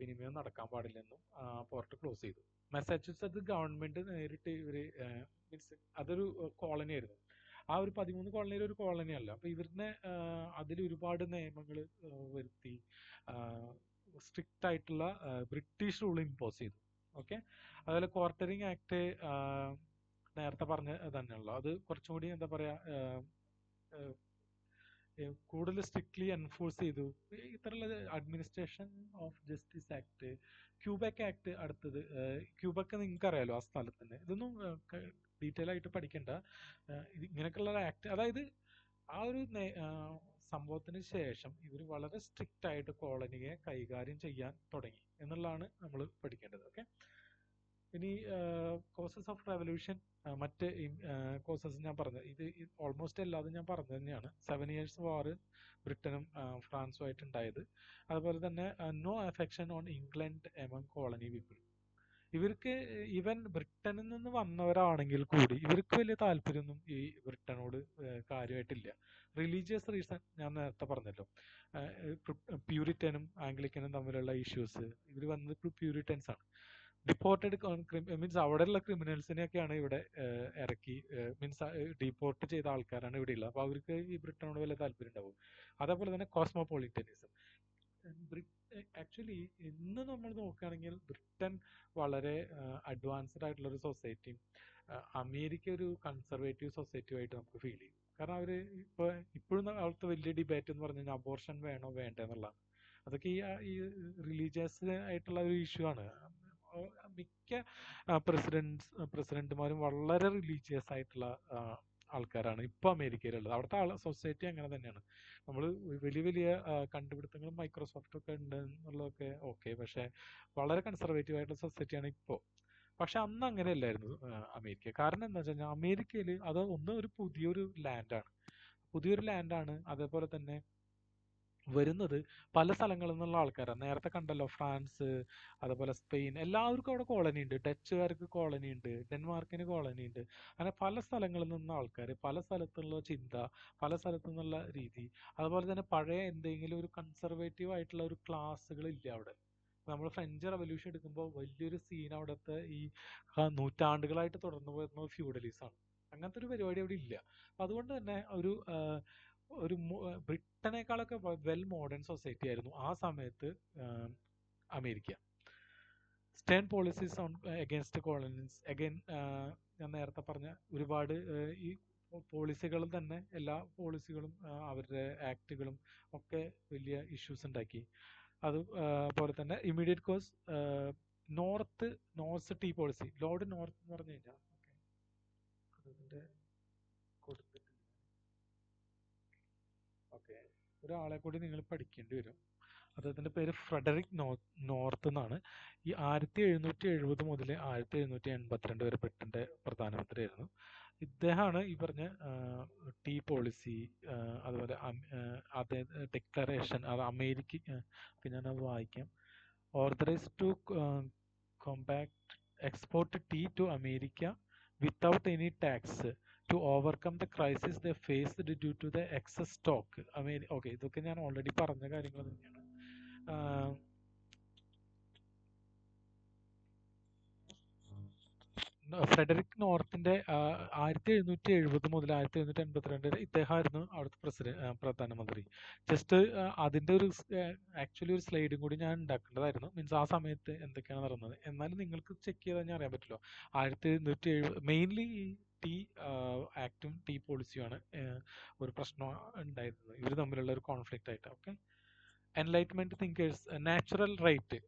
വിനിമയം നടക്കാൻ പാടില്ലെന്നും പോർട്ട് ക്ലോസ് ചെയ്തു. മസാച്യുസെറ്റ്സ് ഗവൺമെന്റ് നേരിട്ട് മീൻസ് അതൊരു കോളനി ആയിരുന്നു. ആ ഒരു 13 കോളനിയിൽ ഒരു കോളനി അല്ല. അപ്പൊ ഇവരുടെ അതിൽ ഒരുപാട് നിയമങ്ങൾ വരുത്തി സ്ട്രിക്റ്റ് ആയിട്ടുള്ള ബ്രിട്ടീഷ് റൂൾ ഇമ്പോസ് ചെയ്തു. ഓക്കെ. അതുപോലെ ക്വാർട്ടറിംഗ് ആക്ട് നേരത്തെ പറഞ്ഞ തന്നെയുള്ളൂ. അത് കുറച്ചും കൂടി എന്താ പറയാ കൂടുതൽ സ്ട്രിക്ട്ലി എൻഫോഴ്സ് ചെയ്തു. ഇത്തരമുള്ള administration of justice act, Quebec act അടുത്തത്. ക്യൂബെക്ക് നിങ്ങൾക്ക് അറിയാലോ, ആ സ്ഥലത്തിന്. ഇതൊന്നും ഡീറ്റെയിൽ ആയിട്ട് പഠിക്കണ്ട. ഇങ്ങനെയൊക്കെയുള്ള ആക്ട്, അതായത് ആ ഒരു സംഭവത്തിന് ശേഷം ഇവർ വളരെ സ്ട്രിക്റ്റ് ആയിട്ട് കോളനിയെ കൈകാര്യം ചെയ്യാൻ തുടങ്ങി എന്നുള്ളതാണ് നമ്മൾ പഠിക്കേണ്ടത്. ഓക്കെ. ഇനി കോസസ് ഓഫ് റെവല്യൂഷൻ, മറ്റ് കോസസ് ഞാൻ പറഞ്ഞത് ഇത് ഓൾമോസ്റ്റ് എല്ലാതും ഞാൻ പറഞ്ഞു തന്നെയാണ്. 7 years വാർ ബ്രിട്ടനും ഫ്രാൻസുമായിട്ട് ഉണ്ടായത്. അതുപോലെ തന്നെ no affection on England among colony people. ഇവർക്ക് ഈവൻ ബ്രിട്ടനിൽ നിന്ന് വന്നവരാണെങ്കിൽ കൂടി ഇവർക്ക് വലിയ താല്പര്യമൊന്നും ഈ ബ്രിട്ടനോട് കാര്യമായിട്ടില്ല. റിലീജിയസ് റീസൺ ഞാൻ നേരത്തെ പറഞ്ഞല്ലോ. പ്യൂരിറ്റനും ആംഗ്ലിക്കനും തമ്മിലുള്ള ഇഷ്യൂസ്. ഇവർ വന്നത് പ്യൂരിറ്റൻസ് ആണ്. ഡിപ്പോർട്ടഡ് മീൻസ് അവിടെയുള്ള ക്രിമിനൽസിനെയൊക്കെയാണ് ഇവിടെ ഇറക്കി, മീൻസ് ഡിപ്പോർട്ട് ചെയ്ത ആൾക്കാരാണ് ഇവിടെ ഉള്ളത്. അപ്പോൾ അവർക്ക് ഈ ബ്രിട്ടനോട് വലിയ താല്പര്യം ഉണ്ടാവും. അതേപോലെ തന്നെ കോസ്മോപൊളിറ്റനിസം. ആക്ച്വലി ഇന്ന് നമ്മൾ നോക്കുകയാണെങ്കിൽ ബ്രിട്ടൻ വളരെ അഡ്വാൻസ്ഡ് ആയിട്ടുള്ള ഒരു സൊസൈറ്റിയും അമേരിക്ക ഒരു കൺസർവേറ്റീവ് സൊസൈറ്റിയുമായിട്ട് നമുക്ക് ഫീൽ ചെയ്യും. കാരണം അവർ ഇപ്പോഴും അവിടുത്തെ വലിയ ഡിബേറ്റ് എന്ന് പറഞ്ഞു കഴിഞ്ഞാൽ അബോർഷൻ വേണോ വേണ്ട എന്നുള്ളതാണ്. അതൊക്കെ ഈ റിലീജിയസ് ആയിട്ടുള്ള ഒരു ഇഷ്യൂ ആണ്. മിക്ക പ്രസിഡന്റുമാരും വളരെ റിലീജിയസ് ആയിട്ടുള്ള ആൾക്കാരാണ് ഇപ്പോൾ അമേരിക്കയിലുള്ളത്. അവിടുത്തെ സൊസൈറ്റി അങ്ങനെ തന്നെയാണ്. നമ്മൾ വലിയ വലിയ കണ്ടുപിടുത്തങ്ങളും മൈക്രോസോഫ്റ്റും ഒക്കെ ഉണ്ട് എന്നുള്ളതൊക്കെ ഓക്കെ, പക്ഷെ വളരെ കൺസർവേറ്റീവ് ആയിട്ടുള്ള സൊസൈറ്റിയാണ് ഇപ്പോൾ. പക്ഷെ അന്ന് അങ്ങനെയല്ലായിരുന്നു അമേരിക്ക. കാരണം എന്താ വെച്ച് കഴിഞ്ഞാൽ അമേരിക്കയിൽ അത് ഒരു പുതിയൊരു ലാൻഡാണ്. അതേപോലെ തന്നെ വരുന്നത് പല സ്ഥലങ്ങളിൽ നിന്നുള്ള ആൾക്കാരാണ്. നേരത്തെ കണ്ടല്ലോ, ഫ്രാൻസ്, അതുപോലെ സ്പെയിൻ, എല്ലാവർക്കും അവിടെ കോളനി ഉണ്ട്. ഡച്ചുകാർക്ക് കോളനി ഉണ്ട്, ഡെൻമാർക്കിന് കോളനി ഉണ്ട്. അങ്ങനെ പല സ്ഥലങ്ങളിൽ നിന്ന ആൾക്കാർ, പല സ്ഥലത്തുള്ള ചിന്ത, പല സ്ഥലത്തു നിന്നുള്ള രീതി. അതുപോലെ തന്നെ പഴയ എന്തെങ്കിലും ഒരു കൺസർവേറ്റീവ് ആയിട്ടുള്ള ഒരു ക്ലാസ്സുകൾ ഇല്ല അവിടെ. നമ്മൾ ഫ്രഞ്ച് റവല്യൂഷൻ എടുക്കുമ്പോൾ വലിയൊരു സീൻ അവിടുത്തെ ഈ നൂറ്റാണ്ടുകളായിട്ട് തുടർന്നു വരുന്ന ഫ്യൂഡലിസമാണ്. അങ്ങനത്തെ ഒരു പരിപാടി അവിടെ ഇല്ല. അതുകൊണ്ട് തന്നെ ഒരു ബ്രിട്ടനേക്കാളൊക്കെ വെൽ മോഡേൺ സൊസൈറ്റി ആയിരുന്നു ആ സമയത്ത് America. Stern policies on against colonies. Again ഞാൻ നേരത്തെ പറഞ്ഞ ഒരുപാട് ഈ പോളിസികളും തന്നെ, എല്ലാ പോളിസികളും അവരുടെ ആക്ടുകളും ഒക്കെ വലിയ ഇഷ്യൂസ് ഉണ്ടാക്കി. അതുപോലെ തന്നെ immediate cause North tea policy. Lord North എന്ന് പറഞ്ഞു കഴിഞ്ഞാൽ അതിന്റെ കൊടുത്തിട്ട് ഒരാളെ കൂടി നിങ്ങൾ പഠിക്കേണ്ടി വരും. അദ്ദേഹത്തിന്റെ പേര് ഫ്രെഡറിക് നോർത്ത് എന്നാണ്. ഈ 1770 മുതൽ 1782 വരെ ബ്രിട്ടന്റെ പ്രധാനമന്ത്രിയായിരുന്നു. ഇദ്ദേഹമാണ് ഈ പറഞ്ഞ ടീ പോളിസി, അതുപോലെ ഡിക്ലറേഷൻ, അത് അമേരിക്ക, ഞാനത് വായിക്കാം. Organise to compact export tea to America without any tax to overcome the crisis they faced due to the excess stock. Okay, ഇതൊക്കെ ഞാൻ ഓൾറെഡി പറഞ്ഞ കാര്യങ്ങൾ തന്നെയാണ്. ഫ്രെഡറിക് നോർത്തിന്റെ 1770 മുതൽ 1782 വരെ ഇദ്ദേഹമായിരുന്നു അവിടുത്തെ പ്രധാനമന്ത്രി. ജസ്റ്റ് അതിന്റെ ഒരു ആക്ച്വലി ഒരു സ്ലൈഡും കൂടി ഞാൻ ഉണ്ടാക്കേണ്ടതായിരുന്നു. മീൻസ് ആ സമയത്ത് എന്തൊക്കെയാണ് നടന്നത്. എന്നാലും നിങ്ങൾക്ക് ചെക്ക് ചെയ്താൽ ഞാൻ അറിയാൻ പറ്റുമല്ലോ. 1770 മെയിൻലി ഈ ടീ ആക്ടും ടീ പോളിസിയുമാണ് ഒരു പ്രശ്നം ഉണ്ടായിരുന്നത്, ഇവർ തമ്മിലുള്ള ഒരു കോൺഫ്ലിക്റ്റ് ആയിട്ട്. Okay, enlightenment thinkers, natural right,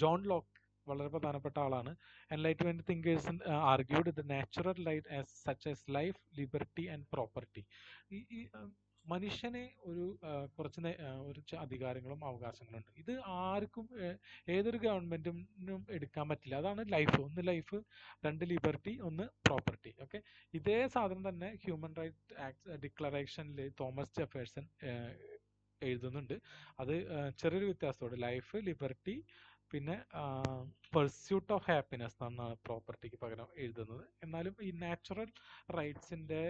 John Locke വളരെ പ്രധാനപ്പെട്ട ആളാണ്. Enlightenment thinkers argued the natural right as such as life, liberty and property. ഈ മനുഷ്യനെ കുറച്ച് അധികാരങ്ങളും അവകാശങ്ങളും ഉണ്ട്. ഇത് ആർക്കും ഏതൊരു ഗവൺമെന്റിനും എടുക്കാൻ പറ്റില്ല. അതാണ് ലൈഫ്. ഒന്ന് ലൈഫ്, രണ്ട് ലിബർട്ടി, ഒന്ന് പ്രോപ്പർട്ടി. ഓക്കെ, ഇതേ സാധനം തന്നെ ഹ്യൂമൻ റൈറ്റ് ആക്ട് ഡിക്ലറേഷനിൽ തോമസ് ജെഫേഴ്സൺ എഴുതുന്നുണ്ട്. അത് ചെറിയൊരു വ്യത്യാസത്തോടെ ലൈഫ്, ലിബർട്ടി, പിന്നെ പെർസ്യൂട്ട് ഓഫ് ഹാപ്പിനെസ് എന്നാണ് പ്രോപ്പർട്ടിക്ക് പകരം എഴുതുന്നത്. എന്നാലും ഈ നാച്ചുറൽ റൈറ്റ്സിന്റെ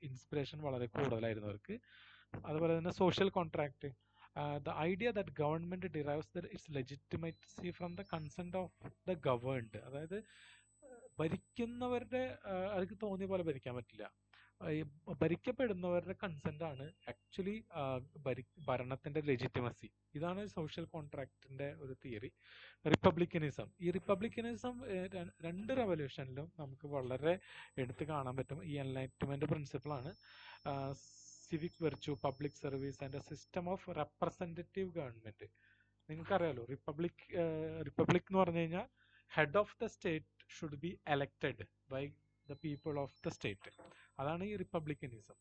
ഇൻസ്പിറേഷൻ വളരെ കൂടുതലായിരുന്നു അവർക്ക്. അതുപോലെ തന്നെ social contract, the idea that government derives its legitimacy from the consent of the governed. അതായത് ഭരിക്കുന്നവരുടെ അവർക്ക് തോന്നിയ പോലെ ഭരിക്കാൻ പറ്റില്ല. ഈ ഭരിക്കപ്പെടുന്നവരുടെ കൺസെന്റ് ആണ് ആക്ച്വലി ഭരണത്തിന്റെ ലെജിറ്റിമസി. ഇതാണ് സോഷ്യൽ കോൺട്രാക്ടിന്റെ ഒരു തിയറി. റിപ്പബ്ലിക്കനിസം, ഈ റിപ്പബ്ലിക്കനിസം രണ്ട് റെവല്യൂഷനിലും നമുക്ക് വളരെ എടുത്തു കാണാൻ പറ്റും. ഈ എൻലൈറ്റ്മെന്റ് പ്രിൻസിപ്പിൾ ആണ്. Civic virtue, public service and a system of representative government. നിങ്ങൾക്കറിയാലോ, റിപ്പബ്ലിക് എന്ന് പറഞ്ഞു കഴിഞ്ഞാൽ head of the state should be elected by the people of the state. അതാണ് ഈ റിപ്പബ്ലിക്കനിസം.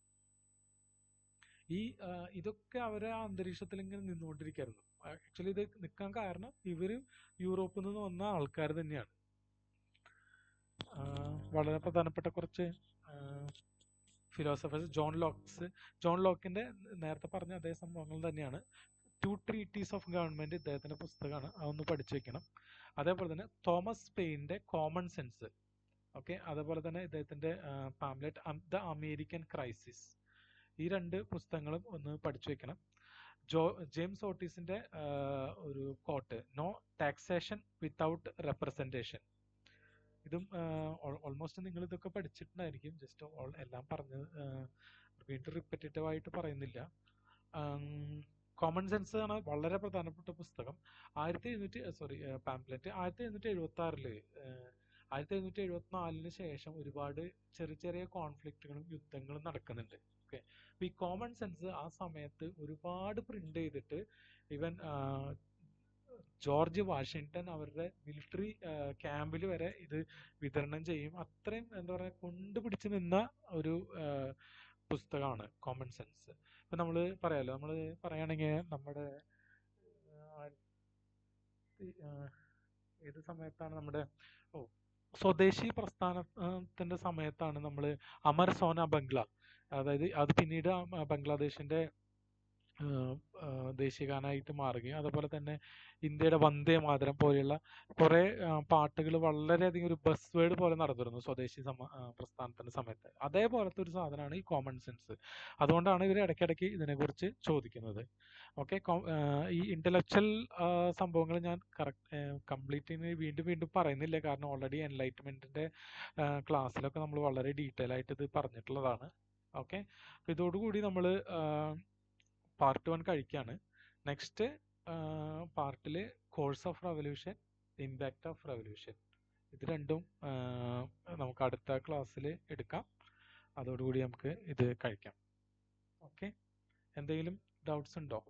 ഇതൊക്കെ അവരെ അന്തരീക്ഷത്തിൽ ഇങ്ങനെ നിന്നുകൊണ്ടിരിക്കുകയായിരുന്നു. ആക്ച്വലി ഇത് നിൽക്കാൻ കാരണം ഇവര് യൂറോപ്പിൽ നിന്ന് വന്ന ആൾക്കാർ തന്നെയാണ്. വളരെ പ്രധാനപ്പെട്ട കുറച്ച് ഫിലോസഫേഴ്സ്, ജോൺ ലോക്കിന്റെ നേരത്തെ പറഞ്ഞ അതേ സംഭവങ്ങൾ തന്നെയാണ്. 2 ട്രീറ്റീസ് ഓഫ് ഗവൺമെന്റ് ഇദ്ദേഹത്തിന്റെ പുസ്തകമാണ്, അതൊന്ന് പഠിച്ചു വെക്കണം. അതേപോലെ തന്നെ തോമസ് പെയിന്റെ കോമൺ സെൻസ്. ഓക്കെ, അതേപോലെ തന്നെ ഇദ്ദേഹത്തിന്റെ പാംലെറ്റ് ദ അമേരിക്കൻ ക്രൈസിസ്. ഈ രണ്ട് പുസ്തകങ്ങളും ഒന്ന് പഠിച്ചു വെക്കണം. ജെയിംസ് ഓട്ടീസിന്റെ ഒരു quote, no taxation without representation. ഇതും ഓൾമോസ്റ്റ് നിങ്ങൾ ഇതൊക്കെ പഠിച്ചിട്ടുണ്ടായിരിക്കും. ജസ്റ്റ് എല്ലാം പറഞ്ഞ് വീണ്ടും റിപ്പറ്റേറ്റീവ് ആയിട്ട് പറയുന്നില്ല. കോമൺ സെൻസ് ആണ് വളരെ പ്രധാനപ്പെട്ട പുസ്തകം. പാംപ്ലെറ്റ് 1776 1774 ശേഷം ഒരുപാട് ചെറിയ ചെറിയ കോൺഫ്ലിക്റ്റുകളും യുദ്ധങ്ങളും നടക്കുന്നുണ്ട്. ഓക്കെ, അപ്പൊ ഈ കോമൺ സെൻസ് ആ സമയത്ത് ഒരുപാട് പ്രിന്റ് ചെയ്തിട്ട് ഈവൻ ജോർജ് വാഷിങ്ടൺ അവരുടെ മിലിറ്ററി ക്യാമ്പിൽ വരെ ഇത് വിതരണം ചെയ്യും. അത്രയും എന്താ പറയുക, കൊണ്ടുപിടിച്ച് നിന്ന ഒരു പുസ്തകമാണ് കോമൺ സെൻസ്. ഇപ്പൊ നമ്മൾ പറയുകയാണെങ്കിൽ നമ്മുടെ ഏത് സമയത്താണ് നമ്മുടെ സ്വദേശി പ്രസ്ഥാനത്തിന്റെ സമയത്താണ് നമ്മൾ അമർ സോന ബംഗ്ല, അതായത് അത് പിന്നീട് ബംഗ്ലാദേശിന്റെ ദേശീയഗാനമായിട്ട് മാറുകയും അതുപോലെ തന്നെ ഇന്ത്യയുടെ വന്ദേ മാതരം പോലെയുള്ള കുറെ പാട്ടുകൾ വളരെയധികം ഒരു ബസ് വേർഡ് പോലെ നടന്നിരുന്നു സ്വദേശി പ്രസ്ഥാനത്തിന്റെ സമയത്ത്. അതേപോലത്തെ ഒരു സാധനമാണ് ഈ കോമൺ സെൻസ്. അതുകൊണ്ടാണ് ഇവർ ഇടയ്ക്കിടയ്ക്ക് ഇതിനെക്കുറിച്ച് ചോദിക്കുന്നത്. ഓക്കെ, ഈ ഇന്റലക്ച്വൽ സംഭവങ്ങൾ ഞാൻ കംപ്ലീറ്റ് വീണ്ടും വീണ്ടും പറയുന്നില്ല, കാരണം ഓൾറെഡി എൻലൈറ്റ്മെന്റിന്റെ ക്ലാസ്സിലൊക്കെ നമ്മൾ വളരെ ഡീറ്റെയിൽ ആയിട്ട് ഇത് പറഞ്ഞിട്ടുള്ളതാണ്. ഓക്കെ, ഇതോടുകൂടി നമ്മൾ പാർട്ട് 1 കഴിക്കുകയാണ്. നെക്സ്റ്റ് പാർട്ടിൽ course of revolution, impact of revolution, ഇത് രണ്ടും നമുക്ക് അടുത്ത ക്ലാസ്സിൽ എടുക്കാം. അതോടുകൂടി നമുക്ക് ഇത് കഴിക്കാം. ഓക്കെ, എന്തെങ്കിലും ഡൗട്ട്സ് ഉണ്ടോ?